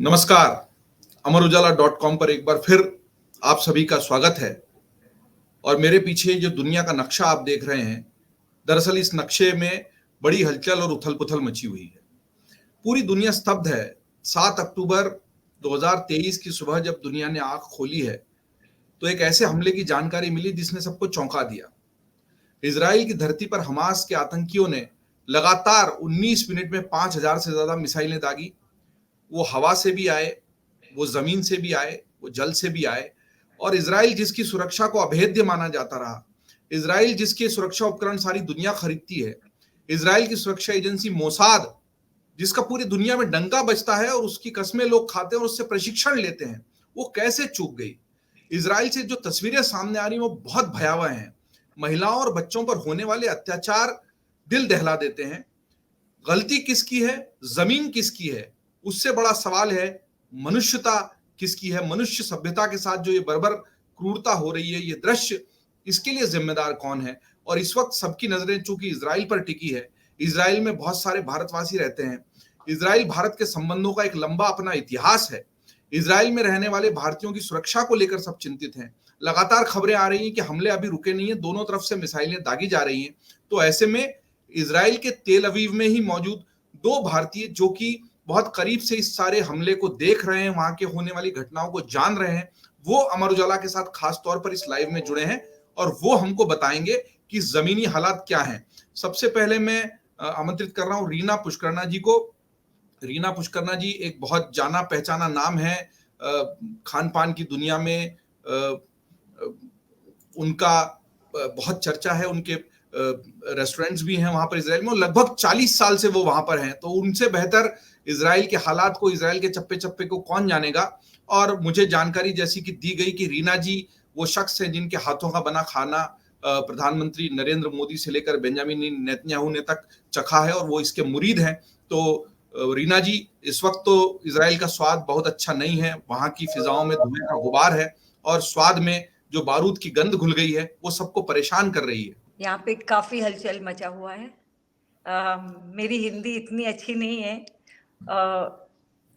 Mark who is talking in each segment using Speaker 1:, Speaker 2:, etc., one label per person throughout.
Speaker 1: नमस्कार। अमर उजाला.com पर एक बार फिर आप सभी का स्वागत है। और मेरे पीछे जो दुनिया का नक्शा आप देख रहे हैं, दरअसल इस नक्शे में बड़ी हलचल और उथल-पुथल मची हुई है। पूरी दुनिया स्तब्ध है। 7 अक्टूबर 2023 की सुबह जब दुनिया ने आंख खोली है, तो एक ऐसे हमले की जानकारी मिली जिसने सबको चौंका दिया। इजराइल की धरती पर हमास के आतंकियों ने लगातार 19 मिनट में 5000 से ज्यादा मिसाइलें दागी। वो हवा से भी आए, वो जमीन से भी आए, वो जल से भी आए। और इजराइल जिसकी सुरक्षा को अभेद्य माना जाता रहा, इजराइल जिसके सुरक्षा उपकरण सारी दुनिया खरीदती है, इजराइल की सुरक्षा एजेंसी मोसाद जिसका पूरी दुनिया में डंका बजता है और उसकी कस्में लोग खाते हैं और उससे प्रशिक्षण लेते हैं, वो कैसे चूक गई। इजराइल से जो तस्वीरें सामने आ रही हैं वो बहुत भयावह हैं। महिलाओं और बच्चों पर होने वाले अत्याचार दिल दहला देते हैं। गलती किसकी है, जमीन किसकी है, उससे बड़ा सवाल है मनुष्यता किसकी है। मनुष्य सभ्यता के साथ जो ये बर्बर क्रूरता हो रही है, ये दृश्य, इसके लिए जिम्मेदार कौन है। और इस वक्त सबकी नजरें चूंकि इजराइल पर टिकी है, इजराइल में बहुत सारे भारतवासी रहते हैं। इजराइल भारत के संबंधों का एक लंबा अपना इतिहास है। इजराइल में रहने वाले भारतीयों की सुरक्षा को लेकर सब चिंतित हैं। लगातार खबरें आ रही हैं कि हमले अभी रुके नहीं है, दोनों तरफ से मिसाइलें दागी जा रही हैं। तो ऐसे में इजराइल के तेल अवीव में ही मौजूद दो भारतीय जो कि बहुत करीब से इस सारे हमले को देख रहे हैं, वहां के होने वाली घटनाओं को जान रहे हैं, वो अमर उजाला के साथ खास तौर पर इस लाइव में जुड़े हैं और वो हमको बताएंगे कि जमीनी हालात क्या हैं। सबसे पहले मैं आमंत्रित कर रहा हूं रीना पुष्करना जी को। रीना पुष्करना जी एक बहुत जाना पहचाना नाम है खान पान की दुनिया में। उनका बहुत चर्चा है, उनके रेस्टोरेंट्स भी हैं वहां पर इजराइल में। लगभग 40 साल से वो वहां पर हैं, तो उनसे बेहतर इजराइल के हालात को, इजराइल के चप्पे चप्पे को कौन जानेगा। और मुझे जानकारी जैसी कि दी गई कि रीना जी वो शख्स हैं जिनके हाथों का बना खाना प्रधानमंत्री नरेंद्र मोदी से लेकर बेंजामिन नेतन्याहू ने तक चखा है और वो इसके मुरीद हैं। तो रीना जी, इस वक्त तो इजराइल का स्वाद बहुत अच्छा नहीं है, वहां की फिजाओं में धुएं का गुबार है और स्वाद में जो बारूद की गंध घुल गई है वो सबको परेशान कर रही है।
Speaker 2: यहाँ पे काफी हलचल मचा हुआ है। मेरी हिंदी इतनी अच्छी नहीं है।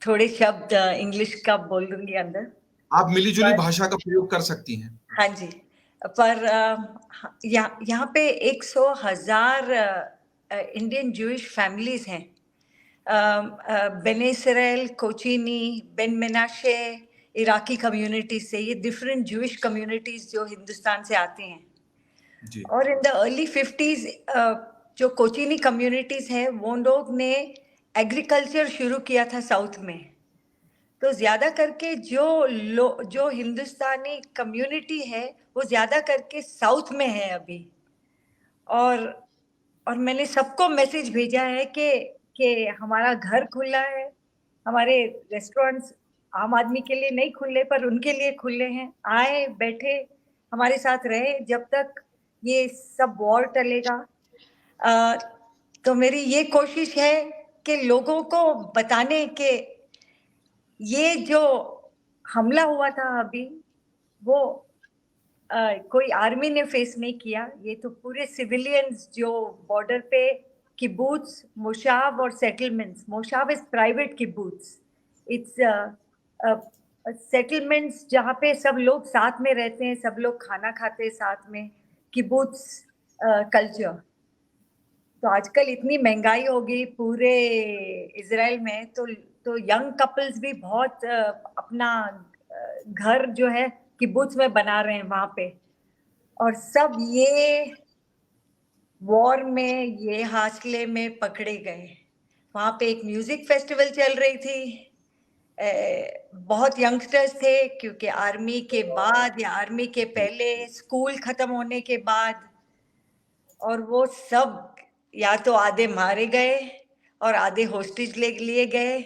Speaker 2: थोड़े शब्द इंग्लिश का बोल दूंगी अंदर।
Speaker 1: आप मिलीजुली भाषा का प्रयोग कर सकती हैं।
Speaker 2: हाँ जी। पर यहाँ पे 100,000 इंडियन ज्यूइश फैमिलीज हैं। बेने इस्राएल, कोचिनी, बेन मेनाशे, इराकी कम्युनिटीज से, ये डिफरेंट ज्यूइश कम्युनिटीज जो हिंदुस्तान से आती हैं।
Speaker 1: जी।
Speaker 2: और इन द अर्ली 50s जो कोचिनी कम्युनिटीज हैं, वो लोग ने एग्रीकल्चर शुरू किया था साउथ में। तो ज्यादा करके जो हिंदुस्तानी कम्युनिटी है वो ज्यादा करके साउथ में है अभी। और मैंने सबको मैसेज भेजा है कि हमारा घर खुला है, हमारे रेस्टोरेंट्स आम आदमी के लिए नहीं खुले पर उनके लिए खुले हैं। आए, बैठे, हमारे साथ रहे जब तक ये सब वॉर टलेगा। तो मेरी ये कोशिश है कि लोगों को बताने के ये जो हमला हुआ था अभी, वो कोई आर्मी ने फेस नहीं किया। ये तो पूरे सिविलियंस जो बॉर्डर पे किबुत्स, मोशाव और settlements. Moshav is private kibbutz, it's settlements जहाँ पे सब लोग साथ में रहते हैं, सब लोग खाना खाते हैं साथ में। किबुत्स कल्चर। तो आजकल इतनी महंगाई हो गई पूरे इजराइल में, तो यंग कपल्स भी बहुत अपना घर जो है किबुत्स में बना रहे हैं वहां पे। और सब ये वॉर में, ये हादसे में पकड़े गए। वहां पे एक म्यूजिक फेस्टिवल चल रही थी। बहुत यंगस्टर्स थे क्योंकि आर्मी के बाद या आर्मी के पहले, स्कूल खत्म होने के बाद, और वो सब या तो आधे मारे गए और आधे होस्टेज ले लिए गए।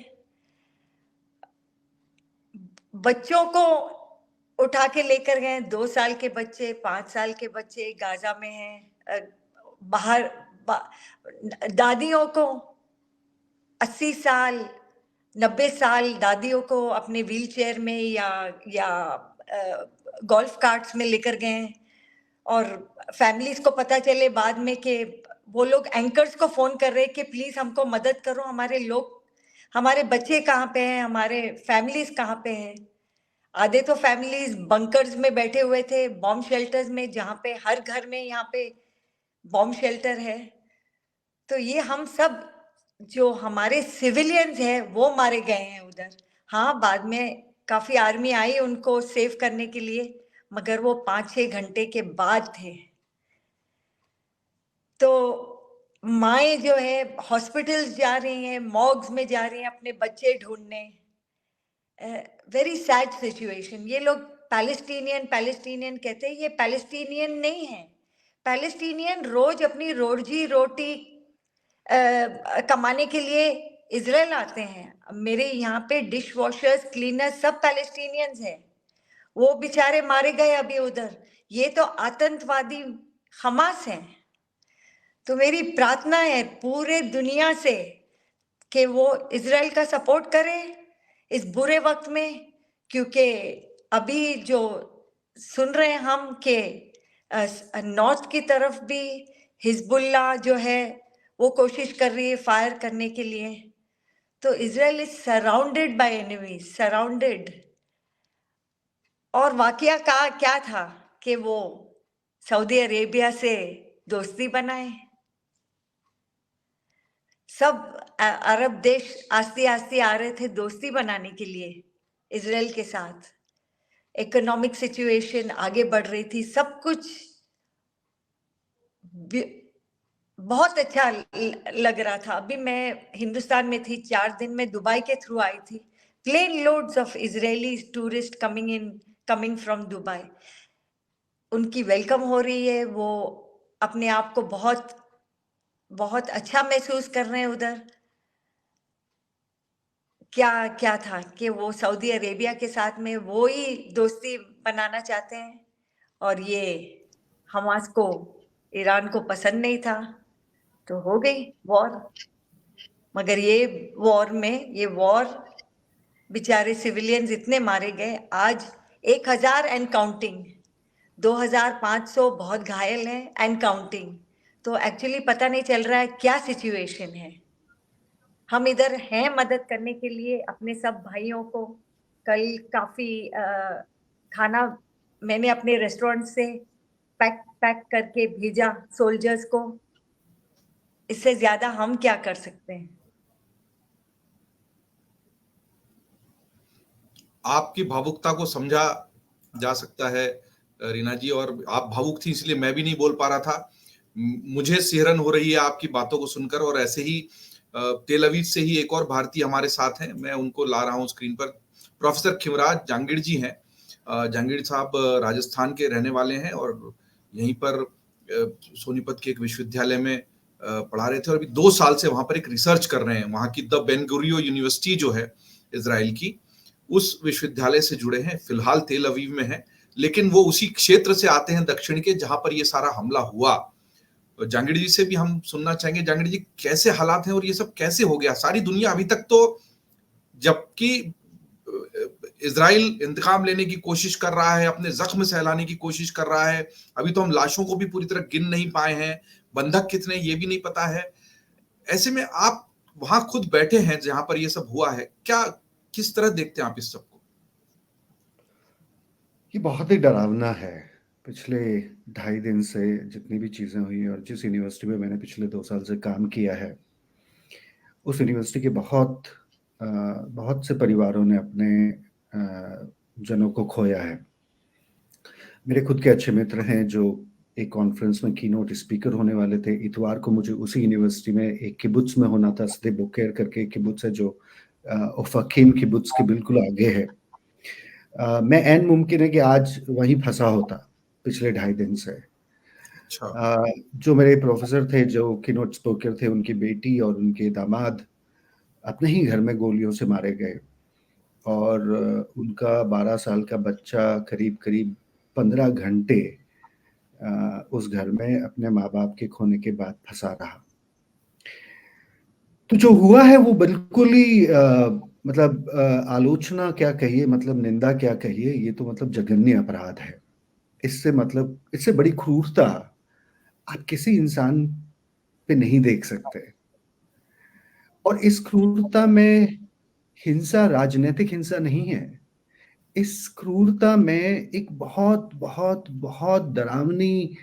Speaker 2: बच्चों को उठा के लेकर गए, 2 साल के बच्चे, 5 साल के बच्चे गाजा में हैं। बाहर दादियों को 80 साल, 90 साल दादियों को अपने व्हील चेयर में या गोल्फ कार्ट्स में लेकर गए। और फैमिलीज को पता चले बाद में कि वो लोग एंकर्स को फोन कर रहे कि प्लीज हमको मदद करो, हमारे बच्चे कहाँ पे हैं, हमारे फैमिलीज कहाँ पे हैं। आधे तो फैमिलीज बंकर्स में बैठे हुए थे, बॉम्ब शेल्टर्स में, जहाँ पे हर घर में यहाँ पे बॉम्ब शेल्टर है। तो ये हम सब जो हमारे सिविलियंस हैं वो मारे गए हैं उधर। हाँ, बाद में काफी आर्मी आई उनको सेव करने के लिए, मगर वो 5-6 घंटे के बाद थे। तो माएँ जो है हॉस्पिटल्स जा रही हैं, मॉर्ग्स में जा रही हैं अपने बच्चे ढूंढने। Very sad situation. ये लोग पैलेस्टीनियन पैलेस्टीनियन कहते हैं, ये पैलेस्टीनियन नहीं है। पैलेस्टीनियन रोज अपनी रोजी रोटी कमाने के लिए इजराइल आते हैं। मेरे यहाँ पे डिश वॉशर्स, क्लीनर्स सब पैलेस्टीनियंस हैं। वो बेचारे मारे गए अभी उधर। ये तो आतंकवादी हमास हैं। तो मेरी प्रार्थना है पूरे दुनिया से कि वो इजराइल का सपोर्ट करे इस बुरे वक्त में, क्योंकि अभी जो सुन रहे हैं हम कि नॉर्थ की तरफ भी हिजबुल्ला जो है वो कोशिश कर रही है फायर करने के लिए। तो Israel is surrounded by enemies, surrounded. और वाकया का क्या था कि वो सऊदी अरेबिया से दोस्ती बनाए। सब अरब देश आस्ते आस्ते आ रहे थे दोस्ती बनाने के लिए इजराइल के साथ। इकोनॉमिक सिचुएशन आगे बढ़ रही थी, सब कुछ बहुत अच्छा लग रहा था। अभी मैं हिंदुस्तान में थी 4 दिन में, दुबई के थ्रू आई थी। Plane loads of Israeli tourist coming from Dubai. उनकी वेलकम हो रही है, वो अपने आप को बहुत बहुत अच्छा महसूस कर रहे हैं उधर। क्या क्या था कि वो सऊदी अरेबिया के साथ में वो ही दोस्ती बनाना चाहते हैं, और ये हमास को, ईरान को पसंद नहीं था, तो हो गई वॉर। मगर ये वॉर बेचारे सिविलियंस इतने मारे गए। आज 1000 एंड काउंटिंग, 2500 बहुत घायल हैं एंड काउंटिंग। तो एक्चुअली पता नहीं चल रहा है क्या सिचुएशन है। हम इधर हैं मदद करने के लिए अपने सब भाइयों को। कल काफी खाना मैंने अपने रेस्टोरेंट से पैक पैक करके भेजा सोल्जर्स को। इससे ज्यादा हम क्या कर सकते हैं।
Speaker 1: आपकी भावुकता को समझा जा सकता है रीना जी, और आप भावुक थी इसलिए मैं भी नहीं बोल पा रहा था। मुझे सिहरन हो रही है आपकी बातों को सुनकर। और ऐसे ही तेल अवीव से ही एक और भारतीय हमारे साथ हैं, मैं उनको ला रहा हूं स्क्रीन पर। प्रोफेसर खिमराज जांगिड़ जी हैं। जांगिड़ साहब राजस्थान के रहने वाले हैं और यहीं पर सोनीपत के एक विश्वविद्यालय में पढ़ा रहे थे और अभी 2 साल से वहां पर एक रिसर्च कर रहे हैं। वहां की द बेन गुरियो यूनिवर्सिटी जो है इजराइल की, उस विश्वविद्यालय से जुड़े हैं। फिलहाल तेल अवीव में है, लेकिन वो उसी क्षेत्र से आते हैं दक्षिण के जहां पर ये सारा हमला हुआ। जांगिड़ जी से भी हम सुनना चाहेंगे, जांगिड़ जी कैसे हालात हैं और ये सब कैसे हो गया। सारी दुनिया अभी तक तो, जबकि इजराइल इंतकाम लेने की कोशिश कर रहा है, अपने जख्म सहलाने की कोशिश कर रहा है, अभी तो हम लाशों को भी पूरी तरह गिन नहीं पाए हैं, बंधक कितने ये भी नहीं पता है। ऐसे में आप वहां खुद बैठे हैं जहां पर ये सब हुआ है, क्या किस तरह देखते हैं आप इस सबको?
Speaker 3: ये बहुत ही डरावना है। पिछले 2.5 दिन से जितनी भी चीज़ें हुई और जिस यूनिवर्सिटी में मैंने पिछले 2 साल से काम किया है, उस यूनिवर्सिटी के बहुत से परिवारों ने अपने जनों को खोया है। मेरे खुद के अच्छे मित्र हैं जो एक कॉन्फ्रेंस में कीनोट स्पीकर होने वाले थे। इतवार को मुझे उसी यूनिवर्सिटी में एक किबुत्स में होना था। सदे बोकेर करके एक किबुत्स है जो ओफाकीम किबुत्स के बिल्कुल आगे है। मैं ऐन मुमकिन है कि आज वहीं फंसा होता पिछले 2.5 दिन से। जो मेरे प्रोफेसर थे जो कीनोट स्पीकर थे, उनकी बेटी और उनके दामाद अपने ही घर में गोलियों से मारे गए और उनका 12 साल का बच्चा करीब करीब 15 घंटे उस घर में अपने माँ बाप के खोने के बाद फंसा रहा। तो जो हुआ है वो बिल्कुल ही मतलब आलोचना क्या कहिए, मतलब निंदा क्या कहिए, ये तो मतलब जघन्य अपराध है। इससे बड़ी क्रूरता आप किसी इंसान पे नहीं देख सकते। और इस क्रूरता में हिंसा राजनीतिक हिंसा नहीं है, इस क्रूरता में एक बहुत बहुत बहुत डरावनी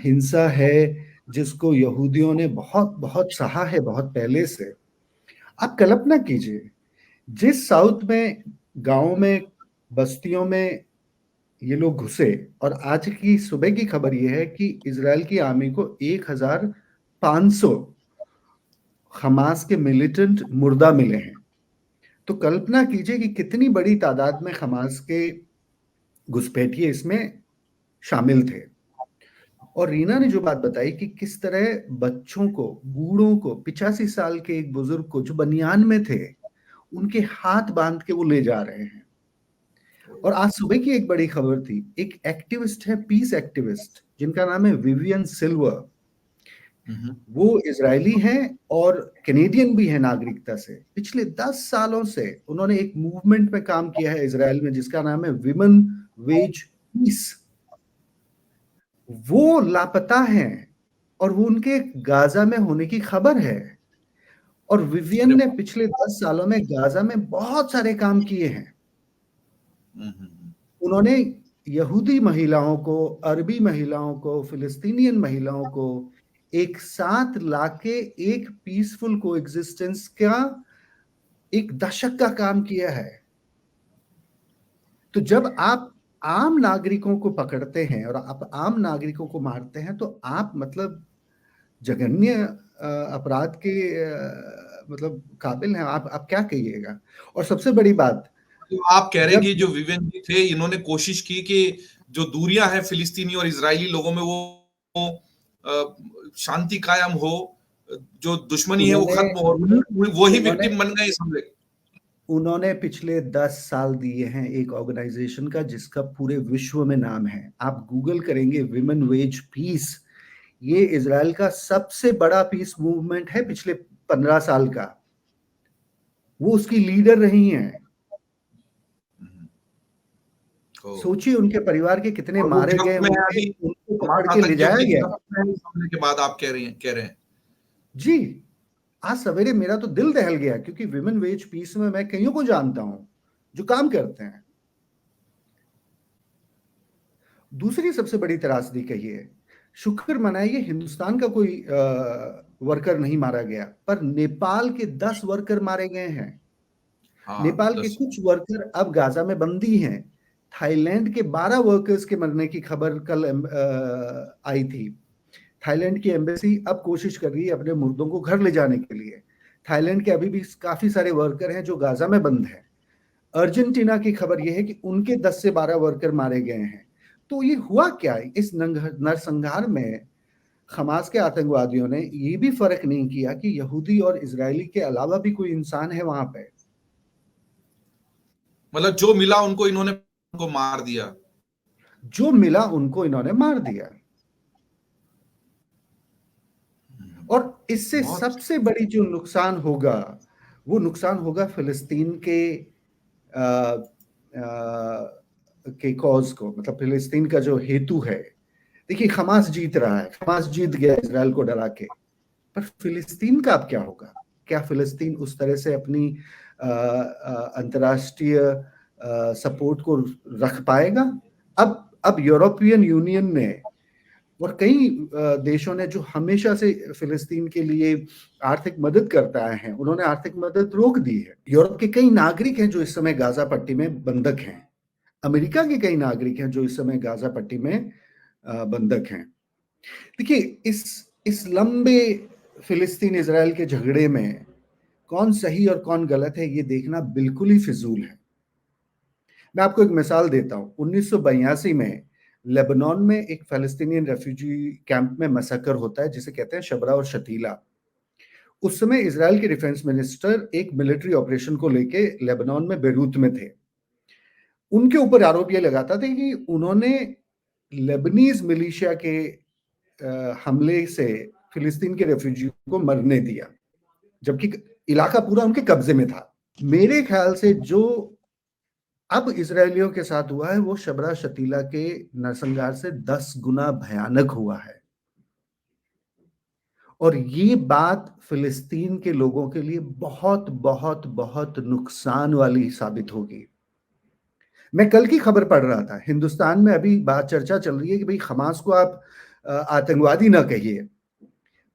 Speaker 3: हिंसा है जिसको यहूदियों ने बहुत बहुत सहा है बहुत पहले से। आप कल्पना कीजिए, जिस साउथ में गांव में बस्तियों में ये लोग घुसे, और आज की सुबह की खबर ये है कि इजराइल की आर्मी को 1500 हमास के मिलिटेंट मुर्दा मिले हैं। तो कल्पना कीजिए कि कितनी बड़ी तादाद में हमास के घुसपैठिए इसमें शामिल थे। और रीना ने जो बात बताई कि किस तरह बच्चों को, बूढ़ों को, 85 साल के एक बुजुर्ग को जो बनियान में थे, उनके हाथ बांध के वो ले जा रहे हैं। और आज सुबह की एक बड़ी खबर थी, एक एक्टिविस्ट है, पीस एक्टिविस्ट, जिनका नाम है विवियन सिल्वर। वो इजरायली हैं और कैनेडियन भी है नागरिकता से। पिछले 10 सालों से उन्होंने एक मूवमेंट में काम किया है इजराइल में जिसका नाम है विमेन वेज पीस। वो लापता हैं और वो उनके गाजा में होने की खबर है। और विवियन ने पिछले 10 सालों में गाजा में बहुत सारे काम किए हैं। उन्होंने यहूदी महिलाओं को, अरबी महिलाओं को, फिलिस्तीनियन महिलाओं को एक साथ लाके एक पीसफुल कोएग्जिस्टेंस का एक दशक का काम किया है। तो जब आप आम नागरिकों को पकड़ते हैं और आप आम नागरिकों को मारते हैं तो आप मतलब जघन्य अपराध के मतलब काबिल हैं। आप क्या कहिएगा। और सबसे बड़ी बात,
Speaker 1: तो आप कह रहे हैं कि जो विवेन जी थे, इन्होंने कोशिश की कि जो दूरियां हैं फिलिस्तीनी और इजरायली लोगों में वो शांति कायम हो, जो दुश्मनी है वो खत्म हो, वही विक्टिम बन गए इस हमले।
Speaker 3: उन्होंने पिछले 10 साल दिए हैं एक ऑर्गेनाइजेशन का जिसका पूरे विश्व में नाम है। आप गूगल करेंगे विमेन वेज पीस, ये इजराइल का सबसे बड़ा पीस मूवमेंट है पिछले 15 साल का। वो उसकी लीडर रही हैं। सोचिए उनके परिवार के कितने मारे गए, उनको पकड़ के ले जाया गया।
Speaker 1: के बाद आप कह रहे हैं
Speaker 3: जी, आज सवेरे मेरा तो दिल दहल गया क्योंकि विमेन वेज पीस में मैं कईयों को जानता हूं जो काम करते हैं। दूसरी सबसे बड़ी त्रासदी कहिए, शुक्र मनाइए हिंदुस्तान का कोई वर्कर नहीं मारा गया, पर नेपाल के 10 वर्कर मारे गए हैं। नेपाल के कुछ वर्कर अब गाजा में बंदी हैं। थाईलैंड के 12 वर्कर्स के मरने की खबर कल आई थी। थाईलैंड की एम्बेसी अब कोशिश कर रही है अपने मुर्दों को घर ले जाने के लिए। थाईलैंड के अभी भी काफी सारे वर्कर हैं जो गाजा में बंद हैं। अर्जेंटीना की खबर यह है कि उनके 10 से 12 वर्कर मारे गए हैं। तो ये हुआ क्या, इस नरसंहार में हमास के आतंकवादियों ने ये भी फर्क नहीं किया कि यहूदी और इजरायली के अलावा भी कोई इंसान है वहां पे।
Speaker 1: मतलब जो मिला उनको इन्होंने मार दिया,
Speaker 3: जो मिला उनको इन्होंने मार दिया। और इससे सबसे बड़ी जो नुकसान होगा वो नुकसान होगा फिलिस्तीन के कॉज को, मतलब फिलिस्तीन का जो हेतु है। देखिए, हमास जीत रहा है, हमास जीत गया इजराइल को डरा के, पर फिलिस्तीन का अब क्या होगा? क्या फिलिस्तीन उस तरह से अपनी अंतर्राष्ट्रीय सपोर्ट को रख पाएगा? अब यूरोपियन यूनियन ने और कई देशों ने जो हमेशा से फिलिस्तीन के लिए आर्थिक मदद करता है, उन्होंने आर्थिक मदद रोक दी है। यूरोप के कई नागरिक हैं जो इस समय गाजा पट्टी में बंधक हैं। अमेरिका के कई नागरिक हैं जो इस समय गाजा पट्टी में बंधक हैं। देखिए, इस लंबे फिलिस्तीन इजराइल के झगड़े में कौन सही और कौन गलत है ये देखना बिल्कुल ही फिजूल है। मैं आपको एक मिसाल देता हूं। 1982 में लेबनान में एक फलस्तीनियन रेफ्यूजी कैंप में मैसेकर होता है जिसे कहते हैं शबरा और शतीला। उस समय इजराइल के डिफेंस मिनिस्टर एक मिलिट्री ऑपरेशन को लेके लेबनान में बेरूत में थे। उनके ऊपर आरोप यह लगाता था कि उन्होंने लेबनीज मिलिशिया के हमले से फिलिस्तीन के रेफ्यूजी को मरने दिया, जबकि इलाका पूरा उनके कब्जे में था। मेरे ख्याल से जो अब इजरायलियों के साथ हुआ है वो शबरा शतीला के नरसंहार से 10 गुना भयानक हुआ है। और ये बात फिलिस्तीन के लोगों के लिए बहुत बहुत बहुत नुकसान वाली साबित होगी। मैं कल की खबर पढ़ रहा था, हिंदुस्तान में अभी बात चर्चा चल रही है कि भाई हमास को आप आतंकवादी ना कहिए।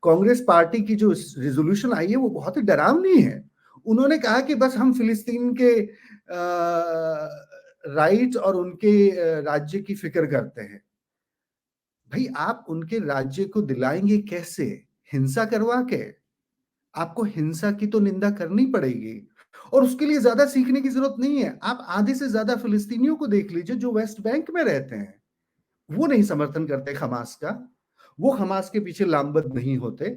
Speaker 3: कांग्रेस पार्टी की जो रिजोल्यूशन आई है वो बहुत ही डरावनी है। उन्होंने कहा कि बस हम फिलिस्तीन के राइट और उनके राज्य की फिक्र करते हैं। भाई आप उनके राज्य को दिलाएंगे कैसे? हिंसा करवा के? आपको हिंसा की तो निंदा करनी पड़ेगी, और उसके लिए ज्यादा सीखने की जरूरत नहीं है। आप आधे से ज्यादा फिलिस्तीनियों को देख लीजिए जो वेस्ट बैंक में रहते हैं, वो नहीं समर्थन करते हमास का, वो हमास के पीछे लामबद्ध नहीं होते।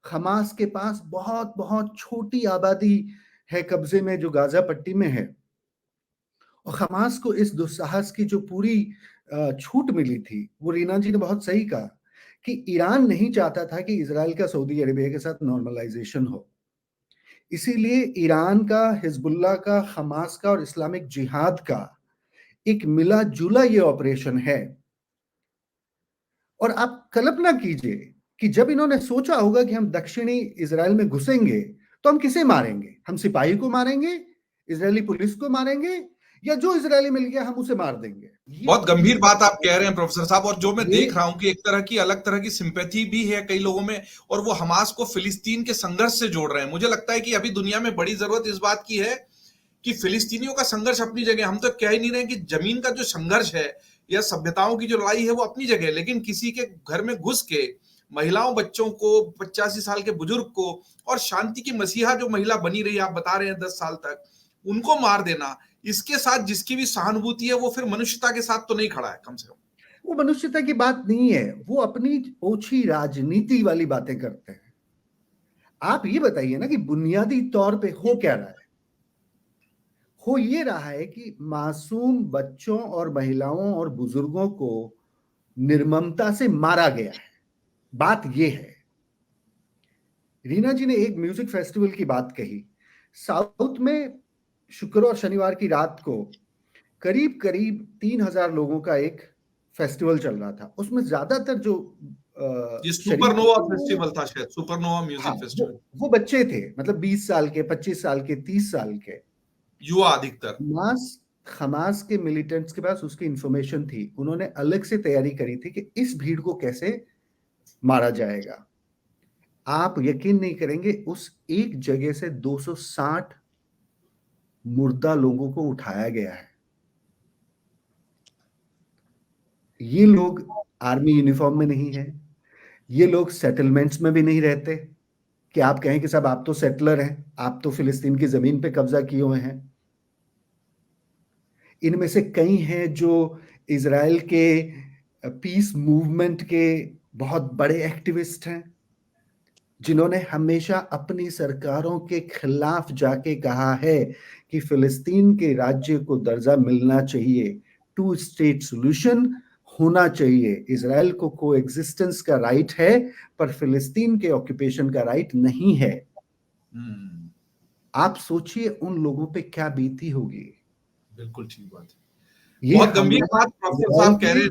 Speaker 3: हमास के पास बहुत बहुत छोटी आबादी है कब्जे में जो गाजा पट्टी में है, और हमास को इस दुस्साहस की जो पूरी छूट मिली थी, वो रीना जी ने बहुत सही कहा कि ईरान नहीं चाहता था कि इजराइल का सऊदी अरेबिया के साथ नॉर्मलाइजेशन हो। इसीलिए ईरान का, हिजबुल्लाह का, हमास का और इस्लामिक जिहाद का एक मिला जुला ये ऑपरेशन है। और आप कल्पना कीजिए कि जब इन्होंने सोचा होगा कि हम दक्षिणी इजराइल में घुसेंगे तो हम किसे मारेंगे? हम सिपाही को मारेंगे, इजरायली पुलिस को मारेंगे, या जो इजरायली मिल गया हम उसे मार देंगे?
Speaker 1: बहुत गंभीर बात आप कह रहे हैं प्रोफेसर साहब, और जो मैं देख रहा हूं कि एक तरह की अलग तरह की सिंपैथी भी है कई लोगों में, और वो हमास को फिलिस्तीन के संघर्ष से जोड़ रहे हैं। मुझे लगता है कि अभी दुनिया में बड़ी जरूरत इस बात की है कि फिलिस्तीनियों का संघर्ष अपनी जगह, हम तो कह ही नहीं रहे कि जमीन का जो संघर्ष है या सभ्यताओं की जो लड़ाई है वो अपनी जगह है, लेकिन किसी के घर में घुस के महिलाओं, बच्चों को, 85 साल के बुजुर्ग को, और शांति की मसीहा जो महिला बनी रही, आप बता रहे हैं 10 साल तक, उनको मार देना, इसके साथ जिसकी भी सहानुभूति है वो फिर मनुष्यता के साथ तो नहीं खड़ा है कम से कम।
Speaker 3: वो मनुष्यता की बात नहीं है, वो अपनी ओछी राजनीति वाली बातें करते हैं। आप ये बताइए ना कि बुनियादी तौर पे हो क्या रहा है? हो ये रहा है कि मासूम बच्चों और महिलाओं और बुजुर्गों को निर्ममता से मारा गया है। बात ये है। रीना जी ने एक म्यूजिक फेस्टिवल की बात कही। साउथ में शुक्र और शनिवार की रात को करीब करीब 3000 लोगों का एक फेस्टिवल चल रहा था। उसमें ज्यादातर जो
Speaker 1: ये
Speaker 3: शरीक
Speaker 1: सुपरनोवा फेस्टिवल था शायद, सुपरनोवा
Speaker 3: हाँ,
Speaker 1: म्यूजिक फेस्टिवल।
Speaker 3: वो बच्चे थे, मतलब 20 साल के, 25 साल के, 30 साल के
Speaker 1: युवा अधिकतर।
Speaker 3: हमास के मिलिटेंट्स के पास उसकी इंफॉर्मेशन थी। उन्होंने अलग से तैयारी करी थी कि इस भीड़ को कैसे मारा जाएगा। आप यकीन नहीं करेंगे, उस एक जगह से 260 मुर्दा लोगों को उठाया गया है। ये लोग आर्मी यूनिफॉर्म में नहीं है, ये लोग सेटलमेंट्स में भी नहीं रहते कि आप कहें कि साहब आप तो सेटलर हैं, आप तो फिलिस्तीन की जमीन पे कब्जा किए हुए हैं। इनमें से कई हैं जो इजराइल के पीस मूवमेंट के बहुत बड़े एक्टिविस्ट हैं, जिन्होंने हमेशा अपनी सरकारों के खिलाफ जाके कहा है कि फिलिस्तीन के राज्य को दर्जा मिलना चाहिए, 2 स्टेट सॉल्यूशन होना चाहिए, इजराइल को कोएग्जिस्टेंस का राइट है पर फिलिस्तीन के ऑक्यूपेशन का राइट नहीं है। आप सोचिए उन लोगों पे क्या बीती होगी।
Speaker 1: बिल्कुल ठीक बात है, बहुत गंभीर बात प्रोफेसर साहब कह रहे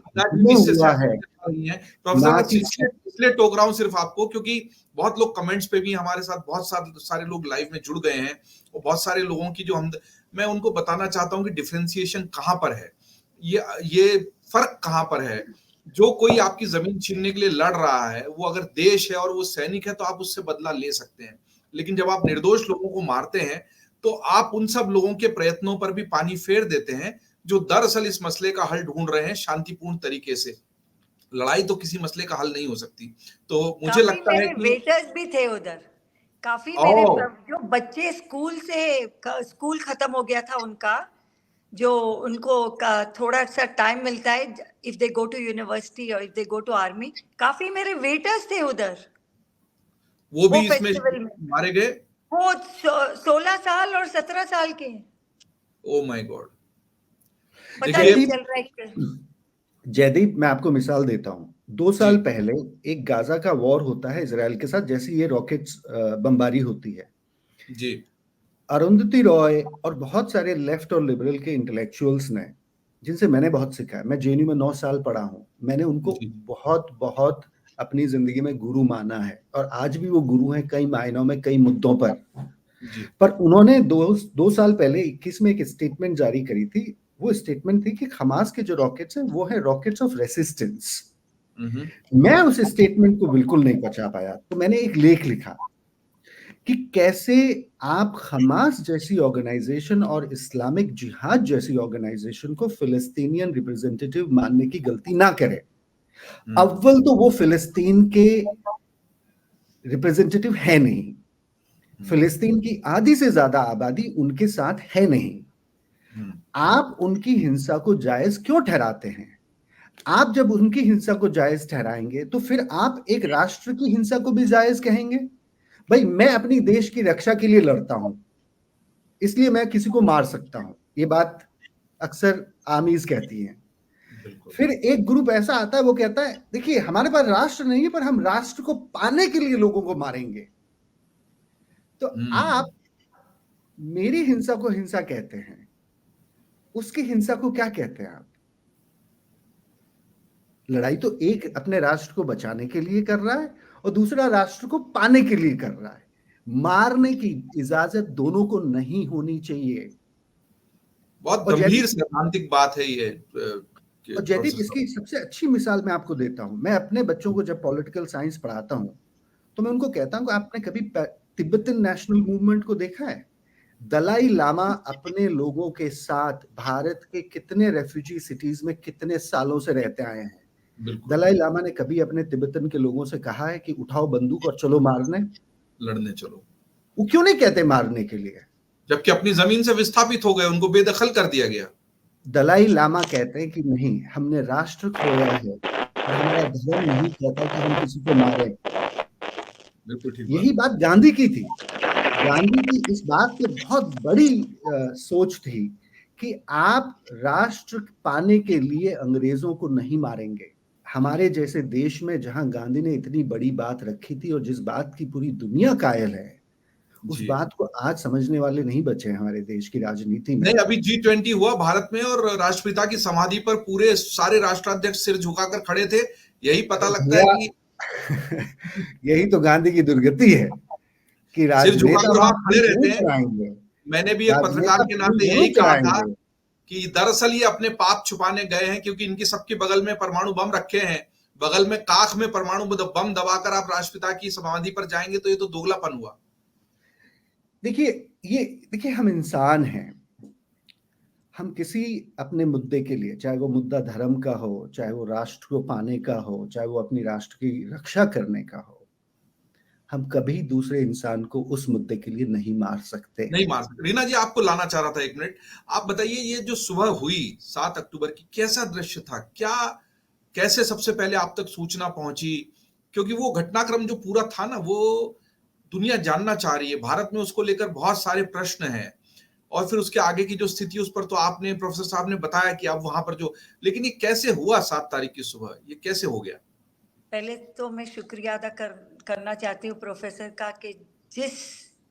Speaker 1: हैं। प्रोफेसर इसलिए टोक रहा हूं सिर्फ आपको, क्योंकि बहुत लोग कमेंट्स पे भी हमारे साथ, बहुत सारे लोग लाइव में जुड़ गए हैं, और बहुत सारे लोगों की जो मैं उनको बताना चाहता हूं कि डिफरेंशिएशन कहां पर है, ये फर्क कहां पर है। जो कोई आपकी जमीन छीनने के लिए लड़ रहा है, वो अगर देश है और वो सैनिक है तो आप उससे बदला ले सकते हैं, लेकिन जब आप निर्दोष लोगों को मारते हैं तो आप उन सब लोगों के प्रयत्नों पर भी पानी फेर देते हैं जो दरअसल इस मसले का हल ढूंढ रहे हैं शांतिपूर्ण तरीके से। लड़ाई तो किसी मसले का हल नहीं हो सकती। तो मुझे लगता है कि
Speaker 2: वेटर्स भी थे उधर, काफी मेरे जो बच्चे स्कूल खत्म हो गया था उनका, जो उनको थोड़ा सा टाइम मिलता है if they go to university और if they go to army, काफी मेरे वेटर्स थे उधर।
Speaker 1: वो भी इसमें मारे गए,
Speaker 2: वो 16 साल और 17 साल के।
Speaker 1: Oh my God.
Speaker 3: जयदीप, मैं आपको मिसाल देता हूं। 2 साल पहले एक गाजा का वॉर होता है इजराइल के साथ, जैसे ये रॉकेट्स बमबारी होती है
Speaker 1: जी।
Speaker 3: अरुंधति रॉय और बहुत सारे लेफ्ट और लिबरल के इंटेलेक्चुअल्स ने, जिनसे मैंने बहुत सीखा है, मैं जेएनयू में 9 साल पढ़ा हूं, मैंने उनको बहुत बहुत अपनी जिंदगी में गुरु माना है और आज भी वो गुरु हैं कई मायनों में, कई मुद्दों पर। पर उन्होंने दो साल पहले 21 में एक स्टेटमेंट जारी करी थी। वो स्टेटमेंट थी कि हमास के जो रॉकेट्स हैं वो है रॉकेट्स ऑफ रेसिस्टेंस। मैं उस स्टेटमेंट को बिल्कुल नहीं पचा पाया, तो मैंने एक लेख लिखा कि कैसे आप हमास जैसी ऑर्गेनाइजेशन और इस्लामिक जिहाद जैसी ऑर्गेनाइजेशन को फिलिस्तीनियन रिप्रेजेंटेटिव मानने की गलती ना करें। अव्वल तो वो फिलिस्तीन के रिप्रेजेंटेटिव है नहीं, फिलिस्तीन की आधी से ज्यादा आबादी उनके साथ है नहीं। आप उनकी हिंसा को जायज क्यों ठहराते हैं? आप जब उनकी हिंसा को जायज ठहराएंगे तो फिर आप एक राष्ट्र की हिंसा को भी जायज कहेंगे? भाई, मैं अपनी देश की रक्षा के लिए लड़ता हूं, इसलिए मैं किसी को मार सकता हूं। ये बात अक्सर आमीज कहती है। फिर एक ग्रुप ऐसा आता है, वो कहता है देखिए हमारे पास राष्ट्र नहीं है, पर हम राष्ट्र को पाने के लिए लोगों को मारेंगे। तो आप मेरी हिंसा को हिंसा कहते हैं, उसकी हिंसा को क्या कहते हैं आप? लड़ाई तो एक अपने राष्ट्र को बचाने के लिए कर रहा है और दूसरा राष्ट्र को पाने के लिए कर रहा है। मारने की इजाजत दोनों को नहीं होनी चाहिए।
Speaker 1: बहुत गंभीर सैद्धांतिक बात है ये।
Speaker 3: और जयदीप, इसकी सबसे अच्छी मिसाल मैं आपको देता हूं। मैं अपने बच्चों को जब पॉलिटिकल साइंस पढ़ाता हूं तो मैं उनको कहता हूं कि आपने कभी तिब्बतन नेशनल मूवमेंट को देखा है? दलाई लामा अपने लोगों के साथ भारत के कितने रेफ्यूजी सिटीज में कितने सालों से रहते आए हैं। दलाई लामा ने कभी अपने तिब्बतन के लोगों से कहा है कि उठाओ बंदूक और चलो मारने, लड़ने चलो? वो क्यों नहीं कहते मारने के लिए,
Speaker 1: जबकि अपनी जमीन से विस्थापित हो गए, उनको बेदखल कर दिया गया।
Speaker 3: दलाई लामा कहते हैं कि नहीं, हमने राष्ट्र खोया है और हमारा धर्म नहीं कहता कि हम किसी को मारें। यही बात गांधी की थी। गांधी की इस बात पे बहुत बड़ी सोच थी कि आप राष्ट्र पाने के लिए अंग्रेजों को नहीं मारेंगे। हमारे जैसे देश में जहां गांधी ने इतनी बड़ी बात रखी थी और जिस बात की पूरी दुनिया कायल है, उस बात को आज समझने वाले नहीं बचे हैं हमारे देश की राजनीति में।
Speaker 1: नहीं, अभी G20 हुआ भारत में और राष्ट्रपिता की समाधि पर पूरे सारे राष्ट्राध्यक्ष सिर झुकाकर खड़े थे। यही पता लगता है कि
Speaker 3: यही तो गांधी की दुर्गति है कि राजनेता
Speaker 1: खड़े रहते हैं। मैंने भी एक पत्रकार के नाते यही कहा था कि दरअसल ये अपने पाप छुपाने गए हैं, क्योंकि इनकी सबके बगल में परमाणु बम रखे हैं। बगल में काख में परमाणु बम दबाकर आप राष्ट्रपिता की समाधि पर जाएंगे तो ये तो दोगलापन हुआ।
Speaker 3: देखिए हम इंसान हैं। हम किसी अपने मुद्दे के लिए, चाहे वो मुद्दा धर्म का हो, चाहे वो राष्ट्र को पाने का हो, चाहे वो अपनी राष्ट्र की रक्षा करने का हो, हम कभी दूसरे इंसान को उस मुद्दे के लिए नहीं मार सकते।
Speaker 1: रीना जी, आपको लाना चाह रहा था 1 मिनट। आप बताइए, ये जो सुबह हुई 7 अक्टूबर की, कैसा दृश्य था? कैसे सबसे पहले आप तक सूचना पहुंची? क्योंकि वो घटनाक्रम जो पूरा था ना, वो दुनिया जानना चाह रही है। भारत में उसको लेकर बहुत सारे प्रश्न हैं और फिर उसके आगे की जो स्थिति, उस पर तो आपने, प्रोफेसर साहब ने बताया कि आप वहां पर जो, लेकिन ये कैसे हुआ 7 तारीख की सुबह, ये कैसे हो गया?
Speaker 2: पहले तो मैं शुक्रिया अदा करना चाहती हूँ प्रोफेसर का कि जिस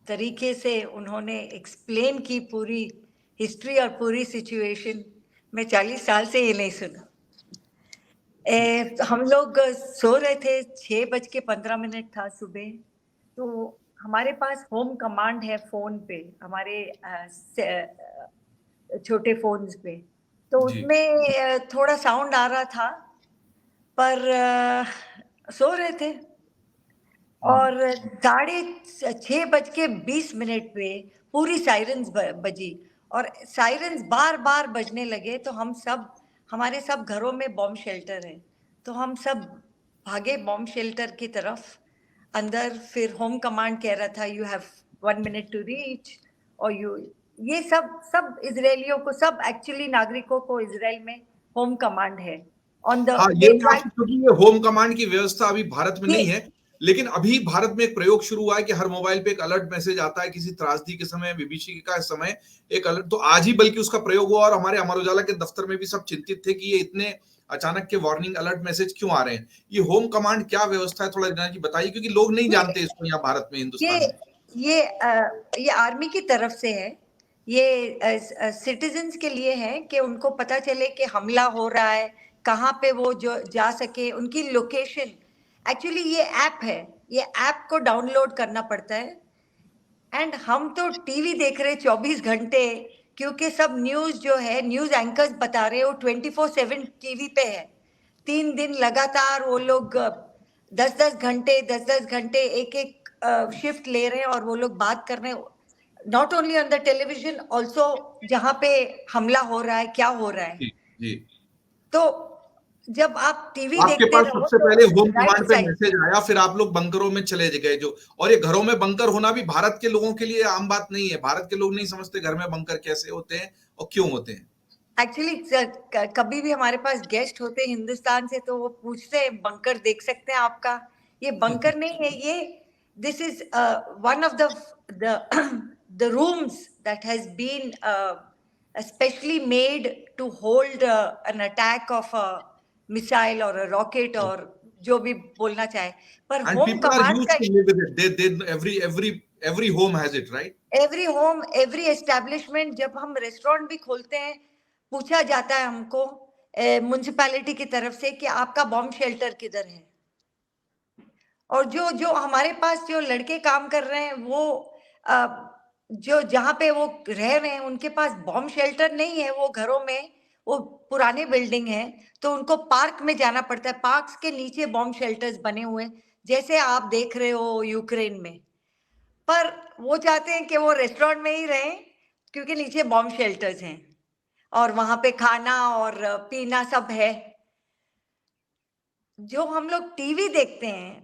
Speaker 2: तरीके से उन्होंने एक्सप्लेन की पूरी हिस्ट्री और पूरी सिचुएशन, मैं 40 साल से ये नहीं सुना। हम लोग सो रहे थे, 6:15 था सुबह। तो हमारे पास होम कमांड है फोन पे, हमारे छोटे फोन्स पे, तो उसमें थोड़ा साउंड आ रहा था, पर सो रहे थे और 6:20 पे पूरी सायरन्स बजी और सायरन्स बार बार बजने लगे। तो हमारे सब घरों में बॉम्ब शेल्टर है, तो हम सब भागे बॉम्ब शेल्टर की तरफ अंदर। फिर होम कमांड कह रहा था you have 1 minute to reach, और ये सब इजरायलियों को, सब एक्चुअली नागरिकों को इजराइल में होम कमांड है।
Speaker 1: ये होम कमांड की व्यवस्था अभी भारत में नहीं है, लेकिन अभी भारत में एक प्रयोग शुरू हुआ है कि हर मोबाइल पे एक अलर्ट मैसेज आता है किसी त्रासदी के समय, विभीषिका का समय एक अलर्ट। तो आज ही बल्कि उसका प्रयोग हुआ और हमारे अमर उजाला के दफ्तर में भी सब चिंतित थे कि ये इतने अचानक के वार्निंग अलर्ट मैसेज क्यों आ रहे हैं। ये होम कमांड क्या व्यवस्था है, थोड़ा रीना जी बताइए, क्योंकि लोग नहीं जानते इसको यहाँ भारत में, हिंदुस्तान में।
Speaker 2: ये आर्मी की तरफ से है, ये सिटीजन्स के लिए है कि उनको पता चले कि हमला हो रहा है, कहाँ पे वो जो जा सके, उनकी लोकेशन। एक्चुअली ये ऐप है, ये ऐप को डाउनलोड करना पड़ता है। एंड हम तो टीवी देख रहे 24 घंटे, क्योंकि सब न्यूज जो है, न्यूज एंकर्स बता रहे हो 24/7 टीवी पे है। 3 दिन लगातार वो लोग 10-10 घंटे एक एक शिफ्ट ले रहे हैं और वो लोग बात कर रहे हैं, not only on the television, also जहाँ पे हमला हो रहा है, क्या हो रहा है।
Speaker 1: जी जी।
Speaker 2: तो जब आप टीवी
Speaker 1: आपके
Speaker 2: देखते
Speaker 1: पास
Speaker 2: रहो
Speaker 1: सबसे
Speaker 2: तो
Speaker 1: पहले होम
Speaker 2: राइट
Speaker 1: कमांड पे
Speaker 2: साइड,
Speaker 1: मैसेज आया, फिर आप लोग बंकरों में चले गए जो, और ये घरों में बंकर होना भी भारत के लोगों के लिए आम बात नहीं है। भारत के लोग नहीं समझते घर में बंकर कैसे होते हैं और क्यों होते हैं।
Speaker 2: एक्चुअली कभी भी हमारे पास गेस्ट होते हैं हिंदुस्तान से तो वो पूछते हैं बंकर देख सकते हैं आपका। ये बंकर नहीं है, ये this is one of the rooms that has been specially made to hold an attack of a missile और अ रॉकेट और जो भी बोलना चाहे, पर
Speaker 1: And
Speaker 2: home
Speaker 1: people are
Speaker 2: command
Speaker 1: used
Speaker 2: का
Speaker 1: to live with it. Every home has it, right?
Speaker 2: Every home every establishment, जब हम रेस्टोरेंट भी खोलते हैं पूछा जाता है हमको म्युनिसिपैलिटी की तरफ से कि आपका बॉम्ब शेल्टर किधर है। और जो जो हमारे पास जो लड़के काम कर रहे हैं वो जो जहाँ पे वो रह रहे हैं उनके पास बॉम्ब शेल्टर नहीं है, वो घरों में, वो पुराने बिल्डिंग है तो उनको पार्क में जाना पड़ता है। पार्क्स के नीचे बॉम्ब शेल्टर्स बने हुए हैं जैसे आप देख रहे हो यूक्रेन में, पर वो चाहते हैं कि वो रेस्टोरेंट में ही रहें क्योंकि नीचे बॉम्ब शेल्टर्स हैं और वहां पे खाना और पीना सब है। जो हम लोग टीवी देखते हैं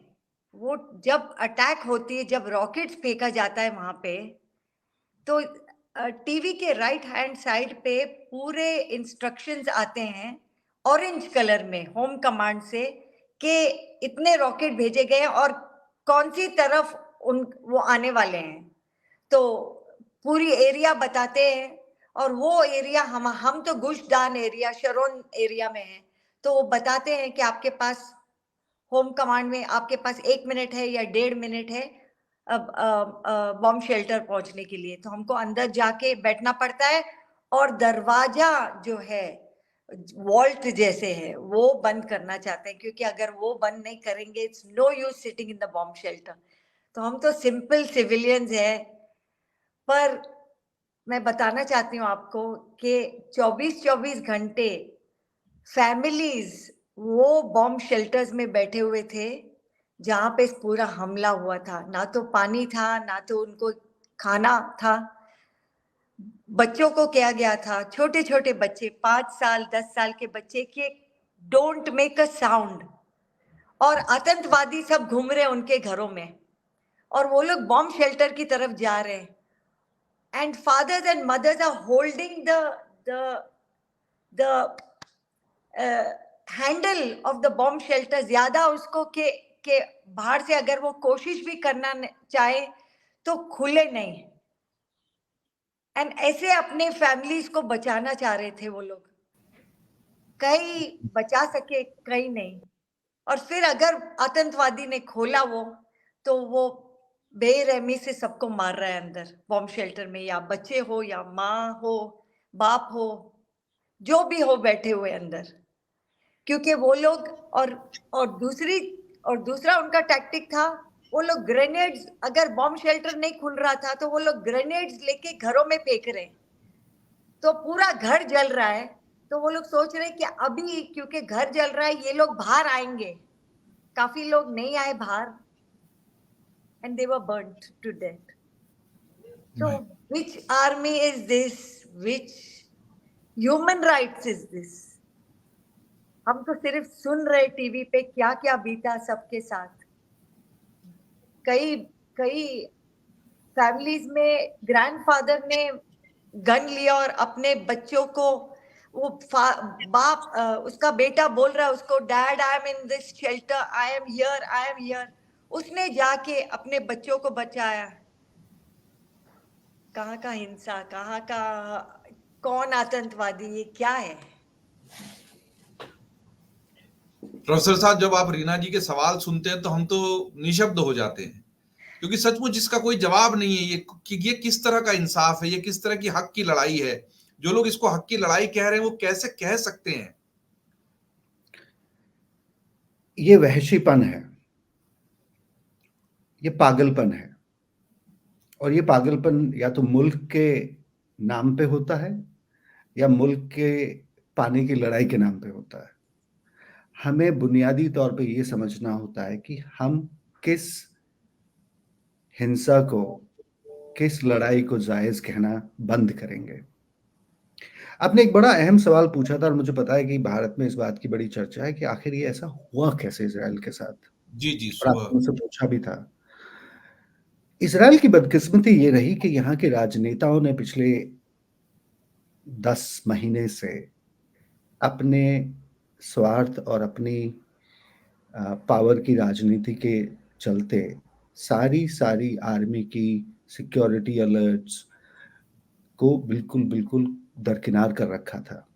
Speaker 2: वो जब अटैक होती है, जब रॉकेट्स फेंका जाता है वहां पे, तो टीवी के राइट हैंड साइड पे पूरे इंस्ट्रक्शंस आते हैं ऑरेंज कलर में होम कमांड से कि इतने रॉकेट भेजे गए और कौन सी तरफ उन वो आने वाले हैं। तो पूरी एरिया बताते हैं और वो एरिया हम तो गुशडान एरिया, शरोन एरिया में हैं, तो वो बताते हैं कि आपके पास होम कमांड में आपके पास 1 मिनट है या 1.5 मिनट है अब बॉम्ब शेल्टर पहुंचने के लिए। तो हमको अंदर जाके बैठना पड़ता है और दरवाजा जो है वॉल्ट जैसे है वो बंद करना चाहते हैं, क्योंकि अगर वो बंद नहीं करेंगे it's no use sitting in the bomb shelter. तो हम तो सिंपल सिविलियंस हैं, पर मैं बताना चाहती हूँ आपको कि 24-24 घंटे फैमिलीज वो बॉम्ब शेल्टर्स में बैठे हुए थे जहाँ पे पूरा हमला हुआ था। ना तो पानी था, ना तो उनको खाना था। बच्चों को किया गया था, छोटे छोटे बच्चे, 5 साल 10 साल के बच्चे के डोंट मेक अ साउंड, और आतंकवादी सब घूम रहे उनके घरों में और वो लोग बॉम्ब शेल्टर की तरफ जा रहे हैं। And fathers and mothers are holding the handle of the bomb shelter ज्यादा उसको के बाहर से अगर वो कोशिश भी करना चाहे तो खुले नहीं। एंड ऐसे अपने फैमिलीज को बचाना चाह रहे थे वो लोग, कई बचा सके कई नहीं। और फिर अगर आतंकवादी ने खोला वो, तो वो बेरहमी से सबको मार रहा है अंदर बॉम्ब शेल्टर में, या बच्चे हो या माँ हो बाप हो जो भी हो बैठे हुए अंदर, क्योंकि वो लोग और दूसरा उनका टैक्टिक था, वो लोग ग्रेनेड्स, अगर बॉम्ब शेल्टर नहीं खुल रहा था तो वो लोग ग्रेनेड्स लेके घरों में फेंक रहे हैं, तो पूरा घर जल रहा है। तो वो लोग सोच रहे हैं कि अभी क्योंकि घर जल रहा है ये लोग बाहर आएंगे, काफी लोग नहीं आए बाहर and they were burnt to death. So which army is this? Which human rights is this? हम तो सिर्फ सुन रहे टीवी पे क्या क्या बीता सबके साथ। कई कई फैमिलीज में ग्रैंडफादर ने गन लिया और अपने बच्चों को, वो बाप उसका बेटा बोल रहा है उसको, dad I am in this shelter, I am here, उसने जाके अपने बच्चों को बचाया। कहाँ का हिंसा, कहाँ का कौन आतंकवादी, ये क्या है?
Speaker 1: प्रोफेसर साहब, जब आप रीना जी के सवाल सुनते हैं तो हम तो निशब्द हो जाते हैं, क्योंकि सचमुच इसका कोई जवाब नहीं है। ये किस तरह का इंसाफ है, ये किस तरह की हक की लड़ाई है। जो लोग इसको हक की लड़ाई कह रहे हैं वो कैसे कह सकते हैं?
Speaker 3: ये वहशीपन है। ये पागलपन है, और ये पागलपन या तो मुल्क के नाम पे होता है या मुल्क के पानी की लड़ाई के नाम पे होता है। हमें बुनियादी तौर पे ये समझना होता है कि हम किस हिंसा को, किस लड़ाई को जायज कहना बंद करेंगे। आपने एक बड़ा अहम सवाल पूछा था और मुझे पता है कि भारत में इस बात की बड़ी चर्चा है कि आखिर ये ऐसा हुआ कैसे इजराइल के साथ,
Speaker 1: जी जी,
Speaker 3: और आपने
Speaker 1: सुबह।
Speaker 3: मुझसे पूछा भी था। इजराइल की बदकिस्मती ये रही कि यहाँ के राजनेताओं ने पिछले 10 महीने से अपने स्वार्थ और अपनी पावर की राजनीति के चलते सारी आर्मी की सिक्योरिटी अलर्ट्स को बिल्कुल बिल्कुल दरकिनार कर रखा था।